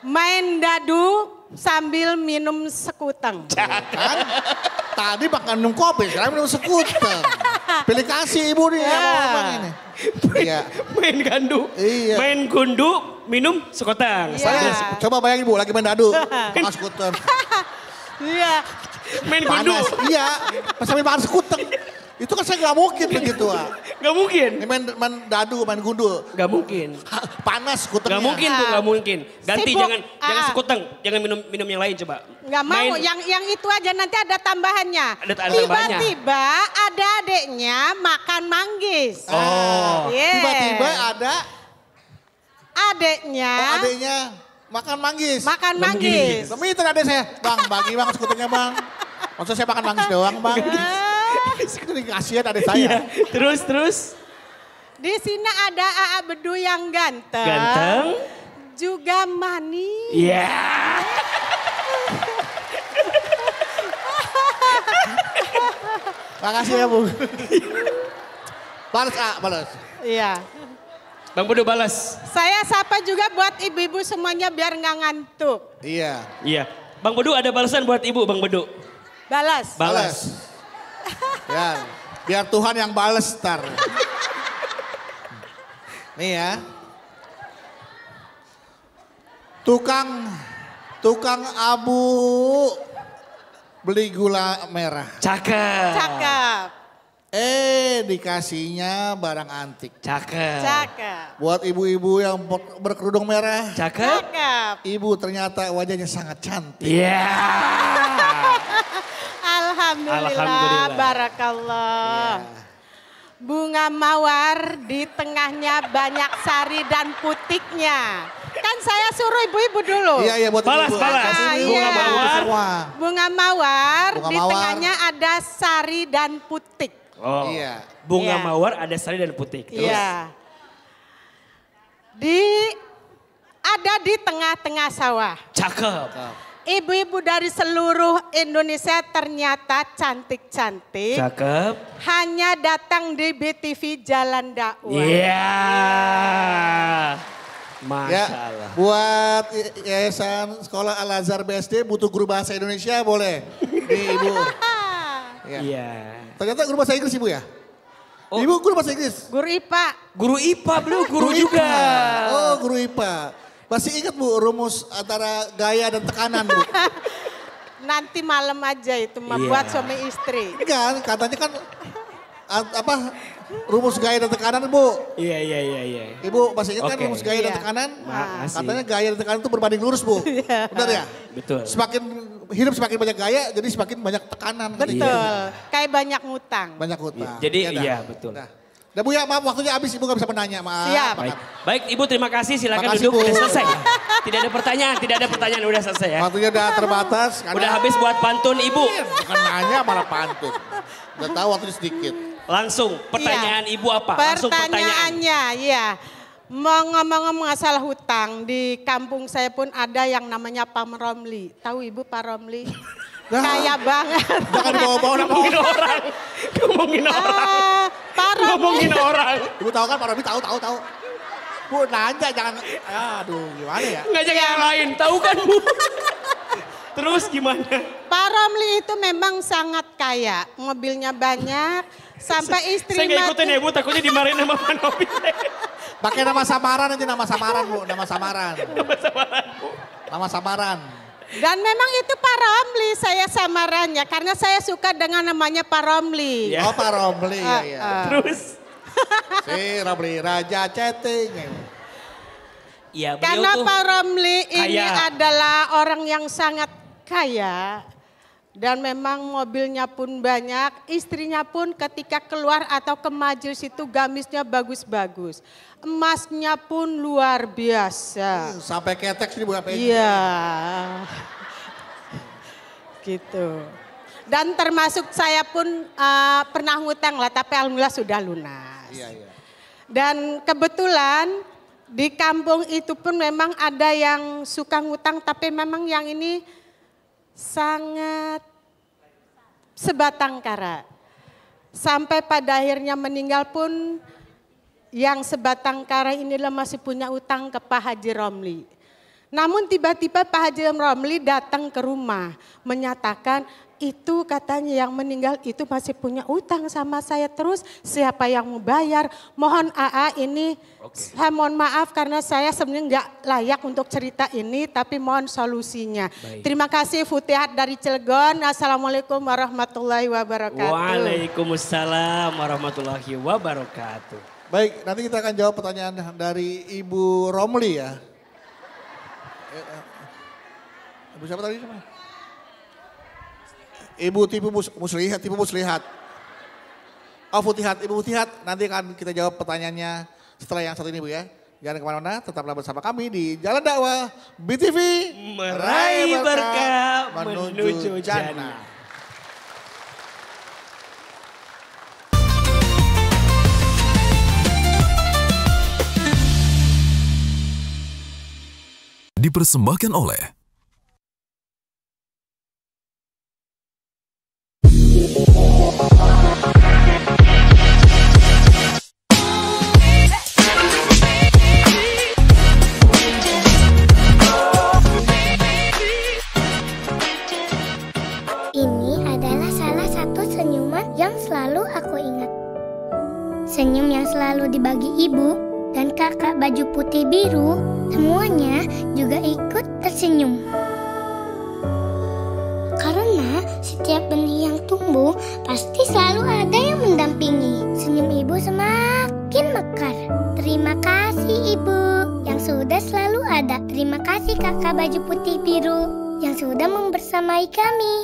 Speaker 12: Main dadu sambil minum sekutang.
Speaker 3: Kan? Tadi makan minum kopi, sekarang minum sekutang. Pilih kasih ibu nih. Ini. Iya.
Speaker 1: Main gandu.
Speaker 3: Iya.
Speaker 1: Main gundu, minum sekutang.
Speaker 3: Saya coba bayangin Bu, lagi main dadu. Makan sekutang.
Speaker 12: Iya.
Speaker 1: Main gundu.
Speaker 3: Iya, pas sambil makan sekutang. Itu kan saya nggak mungkin begitu.
Speaker 1: Nggak mungkin.
Speaker 3: Main dadu, main gundul.
Speaker 1: Nggak mungkin.
Speaker 3: Panas sekutangnya.
Speaker 1: Nggak mungkin tuh, nggak mungkin. Ganti,
Speaker 12: Sibuk.
Speaker 1: jangan sekutang, jangan minum yang lain coba.
Speaker 12: Nggak mau, yang itu aja nanti ada tambahannya.
Speaker 1: Ada tambahannya.
Speaker 12: Tiba-tiba ada adeknya makan manggis.
Speaker 1: Oh.
Speaker 12: Yeah.
Speaker 3: Tiba-tiba ada
Speaker 12: adeknya.
Speaker 3: Adeknya makan manggis.
Speaker 12: Makan manggis.
Speaker 3: Minta adek saya, Bang bagi Bang sekutangnya Bang. Maksudnya saya makan manggis doang Bang. Itu kasihan adek saya.
Speaker 1: Iya. Terus.
Speaker 12: Di sini ada AA Bedu yang ganteng. Juga manis.
Speaker 1: Iya.
Speaker 3: Makasih ya Bu. Balas balas.
Speaker 12: Iya.
Speaker 1: Bang Bedu balas.
Speaker 12: Saya sapa juga buat ibu-ibu semuanya biar nggak ngantuk.
Speaker 3: Iya.
Speaker 1: Bang Bedu ada balasan buat ibu Bang Bedu.
Speaker 12: Balas.
Speaker 3: Ya, biar Tuhan yang balas ntar. Nih ya. Tukang abu beli gula merah.
Speaker 1: Cakep.
Speaker 3: Dikasihnya barang antik.
Speaker 1: Cakep.
Speaker 3: Buat ibu-ibu yang berkerudung merah.
Speaker 1: Cakep.
Speaker 3: Ibu ternyata wajahnya sangat cantik.
Speaker 1: Iya.
Speaker 12: Alhamdulillah. Barakallah. Bunga mawar di tengahnya banyak sari dan putiknya. Kan saya suruh ibu-ibu dulu.
Speaker 3: Iya buat
Speaker 1: balas.
Speaker 12: Bunga mawar di tengahnya ada sari dan putik.
Speaker 1: Oh. Iya. Bunga mawar ada sari dan putik. Terus?
Speaker 12: Iya. Ada di tengah-tengah sawah.
Speaker 1: Cakep.
Speaker 12: Ibu-ibu dari seluruh Indonesia ternyata cantik-cantik.
Speaker 1: Cakep.
Speaker 12: Hanya datang di BTV Jalan Dakwah.
Speaker 1: Iya. Masya Allah.
Speaker 3: Buat Yayasan Sekolah Al-Azhar BSD butuh guru bahasa Indonesia boleh. Nih Ibu.
Speaker 1: Iya.
Speaker 3: Ternyata guru bahasa Inggris Ibu ya? Ibu guru bahasa Inggris?
Speaker 12: Guru IPA.
Speaker 1: Guru IPA belum, guru juga.
Speaker 3: Oh guru IPA. Masih ingat Bu rumus antara gaya dan tekanan Bu?
Speaker 12: Nanti malam aja itu buat suami istri.
Speaker 3: Enggak, katanya kan rumus gaya dan tekanan Bu.
Speaker 1: Iya.
Speaker 3: Ibu masih ingat kan rumus gaya dan tekanan? Katanya gaya dan tekanan itu berbanding lurus Bu. Benar ya?
Speaker 1: Betul.
Speaker 3: Hidup semakin banyak gaya jadi semakin banyak tekanan.
Speaker 12: Betul. Kayak banyak ngutang.
Speaker 3: Banyak ngutang.
Speaker 1: Jadi iya betul.
Speaker 3: Udah Bu ya maaf waktunya habis Ibu gak bisa menanya. Maaf.
Speaker 12: Siap.
Speaker 1: Baik Ibu terima kasih silakan
Speaker 3: Makasih,
Speaker 1: duduk.
Speaker 3: Bu.
Speaker 1: Udah selesai. Tidak ada pertanyaan udah selesai ya.
Speaker 3: Waktunya udah terbatas.
Speaker 1: Udah habis buat pantun Ibu.
Speaker 3: Bukan nanya malah pantun. Udah tahu waktunya sedikit.
Speaker 1: Langsung pertanyaan Ibu apa? Langsung
Speaker 12: Pertanyaannya ya. Mau ngomong-ngomong masalah hutang, di kampung saya pun ada yang namanya Pak Romli. Tahu Ibu Pak Romli? Kaya banget.
Speaker 3: Jangan dibawa-bawa
Speaker 1: ngomongin orang. Ngomongin orang.
Speaker 3: Ibu tahu kan Pak Romli tahu. Bu nanya jangan, aduh gimana ya.
Speaker 1: Ngajak yang lain, tahu kan Bu? Terus gimana?
Speaker 12: Pak Romli itu memang sangat kaya, mobilnya banyak, sampai istri
Speaker 1: saya nggak ikutin ya Bu, takutnya dimarahin sama Pak Novi.
Speaker 3: Pakai nama samaran aja, nama samaran Bu, nama samaran.
Speaker 1: Nama samaran Bu.
Speaker 3: Nama samaran.
Speaker 14: Dan memang itu Pak Romli saya samarannya karena saya suka dengan namanya Pak Romli.
Speaker 3: Oh Pak Romli ya.
Speaker 1: Terus?
Speaker 3: Si Romli Raja Chatting.
Speaker 1: Ya,
Speaker 14: karena
Speaker 1: tuh
Speaker 14: Pak Romli ini
Speaker 1: kaya.
Speaker 14: adalah orang yang sangat kaya. Dan memang mobilnya pun banyak, istrinya pun ketika keluar atau ke majelis itu gamisnya bagus-bagus. Emasnya pun luar biasa.
Speaker 3: Sampai ketek sih bukan
Speaker 14: Iya. Gitu. Dan termasuk saya pun pernah ngutang lah, tapi alhamdulillah sudah lunas.
Speaker 3: Iya.
Speaker 14: Dan kebetulan di kampung itu pun memang ada yang suka ngutang, tapi memang yang ini sangat sebatang kara. Sampai pada akhirnya meninggal pun yang sebatang kara inilah masih punya utang ke Pak Haji Romli. Namun tiba-tiba Pak Haji Romli datang ke rumah menyatakan itu katanya yang meninggal itu masih punya utang sama saya terus siapa yang mau bayar. Mohon AA ini saya mohon maaf karena saya sebenarnya nggak layak untuk cerita ini tapi mohon solusinya.
Speaker 1: Baik.
Speaker 14: Terima kasih Futihat dari Cilegon. Assalamualaikum warahmatullahi wabarakatuh.
Speaker 1: Waalaikumsalam warahmatullahi wabarakatuh.
Speaker 3: Baik, nanti kita akan jawab pertanyaan dari Ibu Romli ya. Ibu siapa tadi namanya? Ibu Tipu Muslihat. Oh Futihat, Ibu Futihat. Nanti akan kita jawab pertanyaannya setelah yang satu ini Bu ya. Jangan kemana-mana, tetaplah bersama kami di Jalan Dakwah BTV.
Speaker 1: Meraih berkah menuju jannah.
Speaker 15: Dipersembahkan oleh
Speaker 8: Ini adalah salah satu senyuman yang selalu aku ingat. Senyum yang selalu dibagi ibu dan kakak baju putih biru, semuanya juga ikut tersenyum. Karena setiap benih yang tumbuh, pasti selalu ada yang mendampingi. Senyum ibu semakin mekar. Terima kasih ibu yang sudah selalu ada. Terima kasih kakak baju putih biru yang sudah membersamai kami.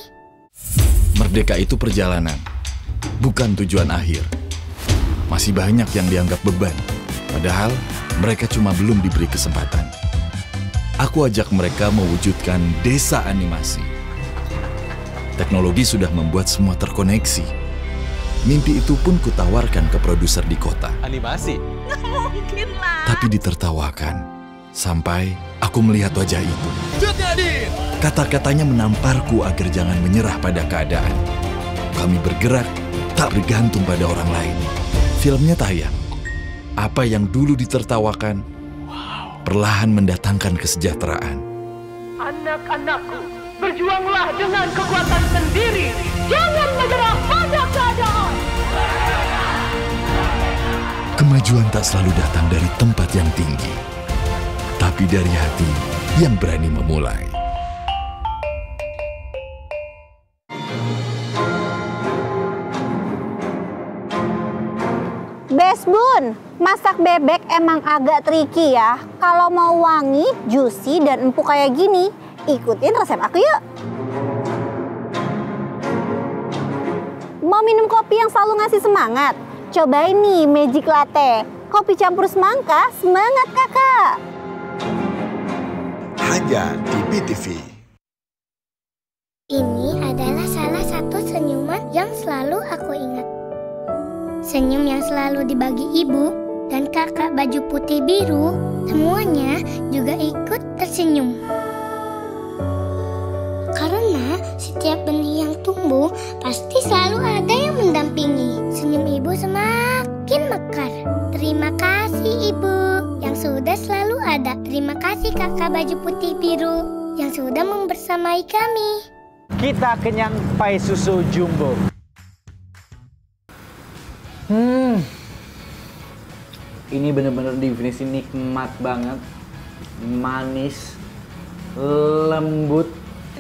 Speaker 7: Merdeka itu perjalanan, bukan tujuan akhir. Masih banyak yang dianggap beban, padahal mereka cuma belum diberi kesempatan. Aku ajak mereka mewujudkan desa animasi. Teknologi sudah membuat semua terkoneksi. Mimpi itu pun kutawarkan ke produser di kota.
Speaker 9: Animasi? Nggak mungkin lah.
Speaker 7: Tapi ditertawakan, sampai aku melihat wajah itu. Kata-katanya menamparku agar jangan menyerah pada keadaan. Kami bergerak, tak bergantung pada orang lain. Filmnya tayang. Apa yang dulu ditertawakan, perlahan mendatangkan kesejahteraan.
Speaker 10: Anak-anakku, berjuanglah dengan kekuatan sendiri. Jangan menyerah pada keadaan.
Speaker 7: Kemajuan tak selalu datang dari tempat yang tinggi, tapi dari hati yang berani memulai.
Speaker 16: Bes Bun, masak bebek emang agak tricky ya. Kalau mau wangi, juicy, dan empuk kayak gini, ikutin resep aku yuk. Mau minum kopi yang selalu ngasih semangat? Cobain nih Magic Latte. Kopi campur semangka, semangat kakak.
Speaker 15: hanya di BTV.
Speaker 8: Ini adalah salah satu senyuman yang selalu aku ingat. Senyum yang selalu dibagi ibu dan kakak baju putih biru, semuanya juga ikut tersenyum. Karena setiap benih yang tumbuh, pasti selalu ada yang mendampingi. Senyum ibu semakin mekar. Terima kasih ibu yang sudah selalu ada. Terima kasih kakak baju putih biru yang sudah membersamai kami.
Speaker 17: Kita kenyang pai susu jumbo. Ini bener-bener definisi nikmat banget. Manis, lembut,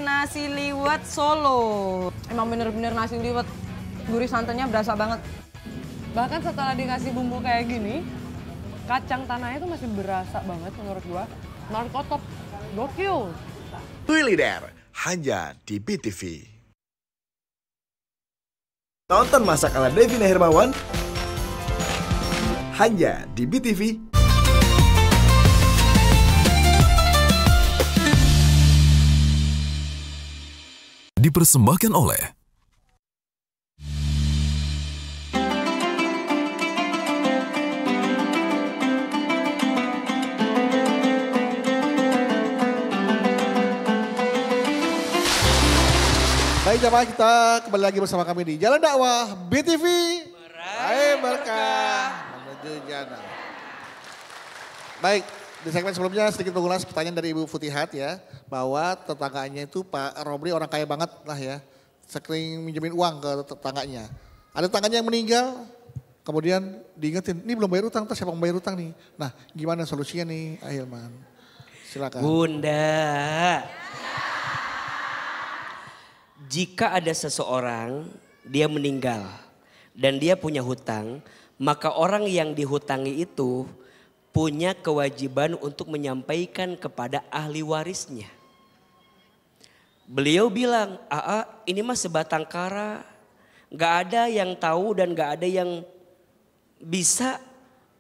Speaker 18: nasi liwet Solo. Emang bener-bener nasi liwet, gurih santannya berasa banget. Bahkan setelah dikasih bumbu kayak gini, kacang tanahnya tuh masih berasa banget menurut gua. Markotop, gokil.
Speaker 11: Tui Lider, hanya di BTV. Tonton Masak ala Devina Hermawan hanya di BTV.
Speaker 15: Dipersembahkan oleh
Speaker 3: Baik jamaah, kita kembali lagi bersama kami di Jalan Dakwah BTV. Meraih berkah menuju jannah. Baik, di segmen sebelumnya sedikit mengulas pertanyaan dari Ibu Futihat ya. Bahwa tetangganya itu Pak Romli orang kaya banget lah ya. Sering minjemin uang ke tetangganya. Ada tetangganya yang meninggal, kemudian diingetin, ini belum bayar utang, siapa yang bayar utang nih. Nah gimana solusinya nih Ahilman? Silakan.
Speaker 1: Bunda. Jika ada seseorang, dia meninggal dan dia punya hutang, maka orang yang dihutangi itu punya kewajiban untuk menyampaikan kepada ahli warisnya. Beliau bilang, ini mah sebatang kara, gak ada yang tahu dan gak ada yang bisa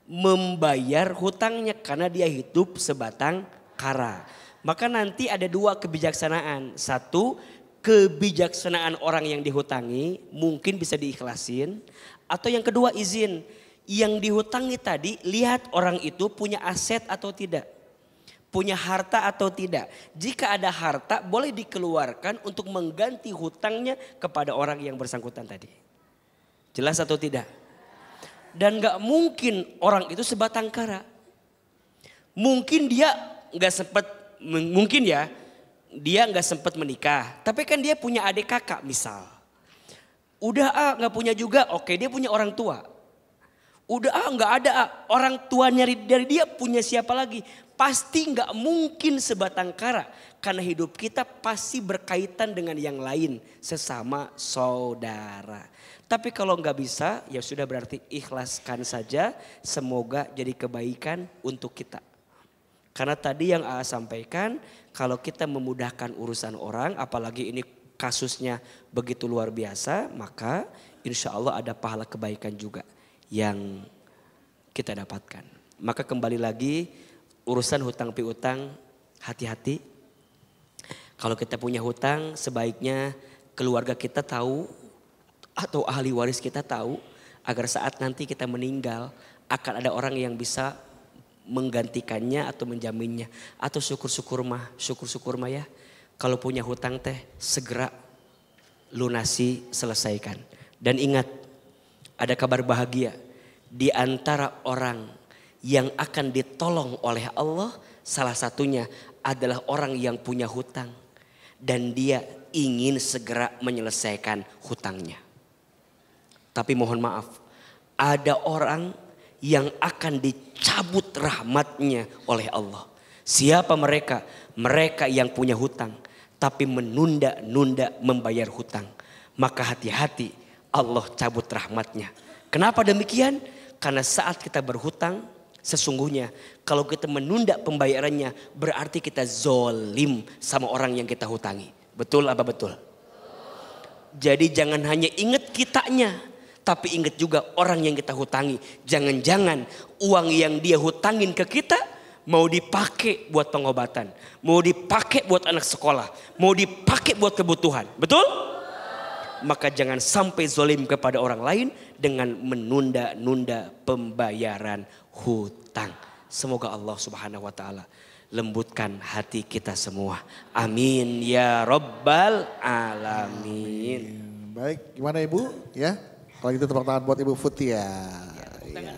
Speaker 1: membayar hutangnya karena dia hidup sebatang kara. Maka nanti ada dua kebijaksanaan. Satu, kebijaksanaan orang yang dihutangi mungkin bisa diikhlasin. Atau yang kedua izin. Yang dihutangi tadi lihat orang itu punya aset atau tidak. Punya harta atau tidak. Jika ada harta boleh dikeluarkan untuk mengganti hutangnya kepada orang yang bersangkutan tadi. Jelas atau tidak? Dan gak mungkin orang itu sebatang kara. Mungkin dia gak sempat, mungkin ya. Dia nggak sempat menikah, tapi kan dia punya adik kakak misal. Udah nggak punya juga, oke dia punya orang tua. Udah nggak ada orang tua dari dia punya siapa lagi? Pasti nggak mungkin sebatang kara, karena hidup kita pasti berkaitan dengan yang lain sesama saudara. Tapi kalau nggak bisa, ya sudah berarti ikhlaskan saja. Semoga jadi kebaikan untuk kita. Karena tadi yang AA sampaikan, kalau kita memudahkan urusan orang, apalagi ini kasusnya begitu luar biasa, maka insya Allah ada pahala kebaikan juga yang kita dapatkan. Maka kembali lagi urusan hutang piutang, hati-hati. Kalau kita punya hutang, sebaiknya keluarga kita tahu atau ahli waris kita tahu, agar saat nanti kita meninggal akan ada orang yang bisa menggantikannya atau menjaminnya. Atau syukur-syukur mah ya. Kalau punya hutang teh segera lunasi, selesaikan. Dan ingat, ada kabar bahagia. Di antara orang yang akan ditolong oleh Allah, salah satunya adalah orang yang punya hutang. Dan dia ingin segera menyelesaikan hutangnya. Tapi mohon maaf, ada orang yang akan dicabut rahmatnya oleh Allah. Siapa mereka? Mereka yang punya hutang tapi menunda-nunda membayar hutang. Maka hati-hati, Allah cabut rahmatnya. Kenapa demikian? Karena saat kita berhutang, sesungguhnya kalau kita menunda pembayarannya berarti kita zolim sama orang yang kita hutangi. Betul apa betul? Jadi jangan hanya ingat kitanya, tapi ingat juga orang yang kita hutangi. Jangan-jangan uang yang dia hutangin ke kita mau dipakai buat pengobatan. Mau dipakai buat anak sekolah. Mau dipakai buat kebutuhan. Betul? Maka jangan sampai zolim kepada orang lain dengan menunda-nunda pembayaran hutang. Semoga Allah Subhanahu wa taala lembutkan hati kita semua. Amin ya rabbal alamin.
Speaker 3: Baik, gimana Ibu? Ya. Kalau gitu tepuk tangan buat Ibu Futiha. Ya.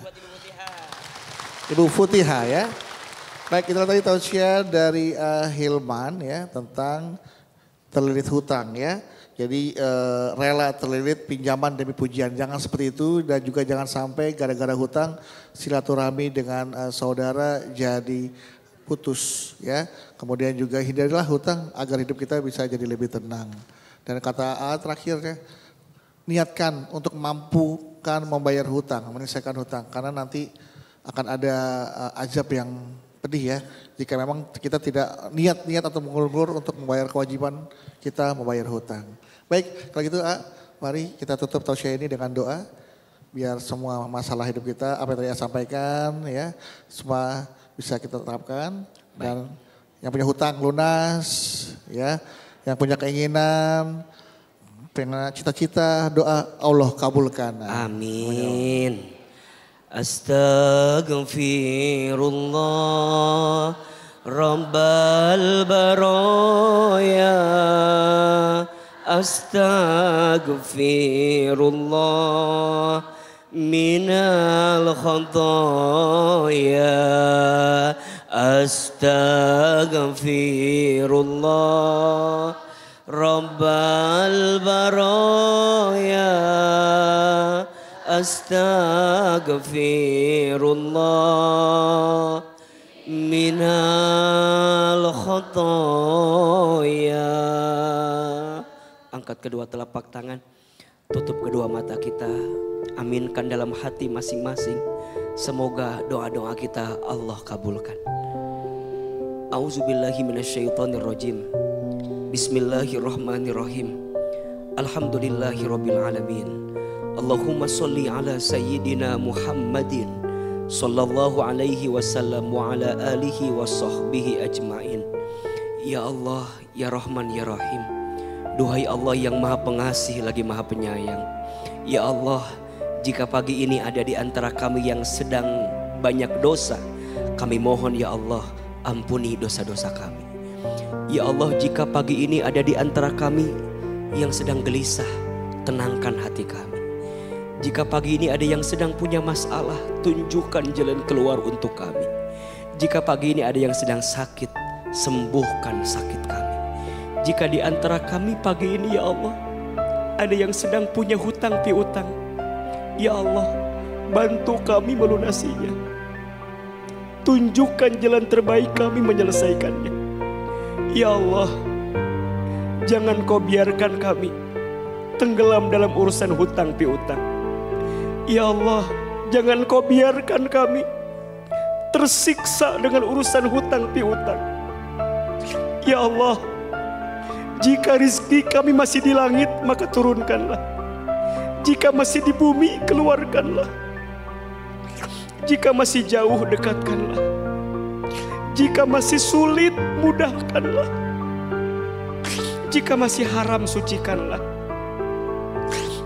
Speaker 3: Ibu Futiha ya. Baik, kita tadi tausiah dari Hilman ya tentang terlilit hutang ya. Jadi rela terlilit pinjaman demi pujian. Jangan seperti itu dan juga jangan sampai gara-gara hutang silaturahmi dengan saudara jadi putus ya. Kemudian juga hindarilah hutang agar hidup kita bisa jadi lebih tenang. Dan kata terakhir ya, niatkan untuk mampukan membayar hutang, menyelesaikan hutang. Karena nanti akan ada azab yang pedih ya. Jika memang kita tidak niat atau mengulur untuk membayar kewajiban kita membayar hutang. Baik, kalau gitu mari kita tutup tausiah ini dengan doa. Biar semua masalah hidup kita, apa yang tadi saya sampaikan ya, semua bisa kita terapkan. Dan yang punya hutang lunas ya, yang punya keinginan, pengen cita-cita, doa Allah kabulkan.
Speaker 1: Amin. Astaghfirullah Rabbal baraya. Astaghfirullah minal khataaya. Astaghfirullah Rabbal baraya. Astaghfirullah minal khataaya. Angkat kedua telapak tangan, tutup kedua mata kita, aminkan dalam hati masing-masing. Semoga doa-doa kita Allah kabulkan. A'udzubillahi minasyaitonirrajim. Bismillahirrahmanirrahim. Alhamdulillahirabbil alamin. Allahumma sholli ala sayyidina Muhammadin sallallahu alaihi wasallam wa ala alihi wa sahbihi ajmain. Ya Allah, ya Rahman, ya Rahim. Duhai Allah yang maha pengasih lagi maha penyayang. Ya Allah, jika pagi ini ada di antara kami yang sedang banyak dosa, kami mohon ya Allah, ampuni dosa-dosa kami. Ya Allah, jika pagi ini ada di antara kami yang sedang gelisah, tenangkan hati kami. Jika pagi ini ada yang sedang punya masalah, tunjukkan jalan keluar untuk kami. Jika pagi ini ada yang sedang sakit, sembuhkan sakit kami. Jika di antara kami pagi ini ya Allah, ada yang sedang punya hutang piutang, ya Allah, bantu kami melunasinya. Tunjukkan jalan terbaik kami menyelesaikannya. Ya Allah, jangan kau biarkan kami tenggelam dalam urusan hutang piutang. Ya Allah, jangan kau biarkan kami tersiksa dengan urusan hutang piutang. Ya Allah, jika rizki kami masih di langit, maka turunkanlah. Jika masih di bumi, keluarkanlah. Jika masih jauh, dekatkanlah. Jika masih sulit, mudahkanlah. Jika masih haram, sucikanlah.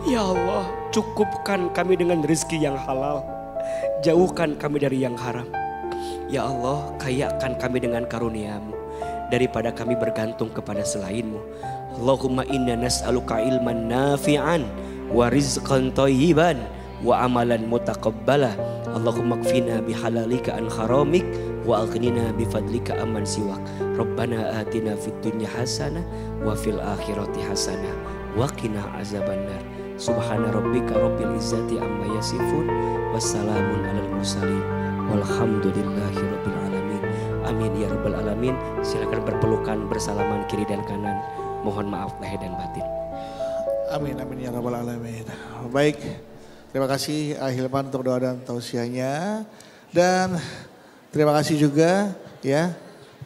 Speaker 1: Ya Allah, cukupkan kami dengan rezeki yang halal. Jauhkan kami dari yang haram. Ya Allah, kayakan kami dengan karunia-Mu daripada kami bergantung kepada selain-Mu. Allahumma inna nas'aluka ilman nafi'an wa rizqan thayyiban wa amalan mutaqabbala. Allahumma kfina bihalalika an haramik wa aghnina bifadlika amman siwak. Rabbana atina fid dunya hasanah wa fil akhirati hasanah wa qina azabannar. Subhana rabbika rabbil izzati amma yasifun wassalamun alal mursalin walhamdulillahi rabbil alamin. Amin ya rabbal alamin. Silakan berpelukan bersalaman kiri dan kanan. Mohon maaf lahir dan batin.
Speaker 3: Amin amin ya rabbal alamin. Baik, terima kasih Hilman untuk doa dan tausiahnya. Dan terima kasih juga ya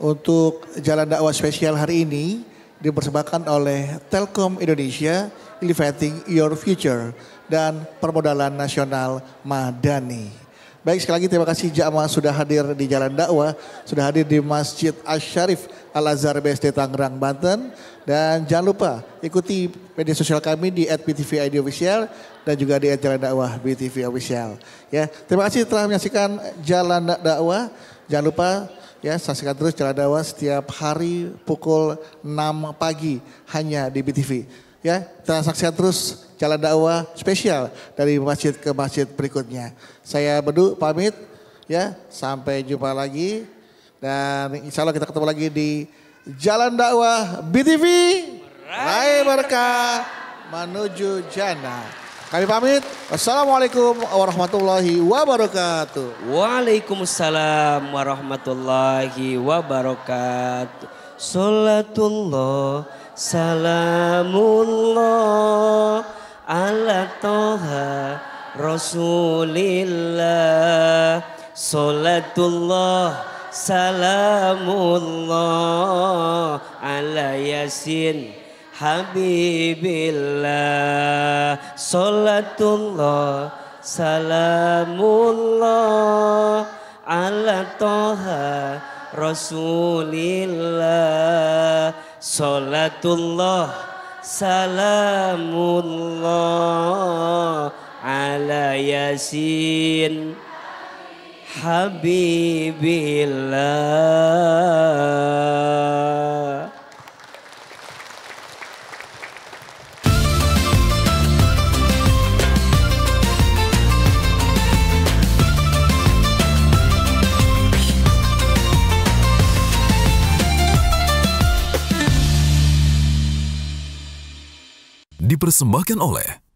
Speaker 3: untuk jalan dakwah spesial hari ini dipersembahkan oleh Telkom Indonesia, Elevating Your Future, dan Permodalan Nasional Madani. Baik, sekali lagi terima kasih jamaah sudah hadir di Jalan Dakwah, sudah hadir di Masjid Asy-Syarif Al-Azhar BSD Tangerang, Banten. Dan jangan lupa ikuti media sosial kami di @BTV ID Official dan juga di @Jalan-Dakwah BTV Official. Ya, terima kasih telah menyaksikan Jalan Dakwah. Jangan lupa ya, saksikan terus Jalan Dakwah setiap hari pukul 6 pagi hanya di BTV. Ya, kita saksikan terus Jalan Dakwah spesial dari masjid ke masjid berikutnya. Saya Bedu pamit ya, sampai jumpa lagi dan insya Allah kita ketemu lagi di Jalan Dakwah BTV. Raih berkah menuju jannah. Kami pamit. Wassalamualaikum warahmatullahi wabarakatuh.
Speaker 1: Waalaikumsalam warahmatullahi wabarakatuh. Salatullah, salamullah ala toha Rasulillah. Salatullah, salamullah ala Yasin Habibillah. Salatullah, salamullah ala toha Rasulillah. Salatullah, salamullah ala Yasin Habibillah.
Speaker 15: Dipersembahkan oleh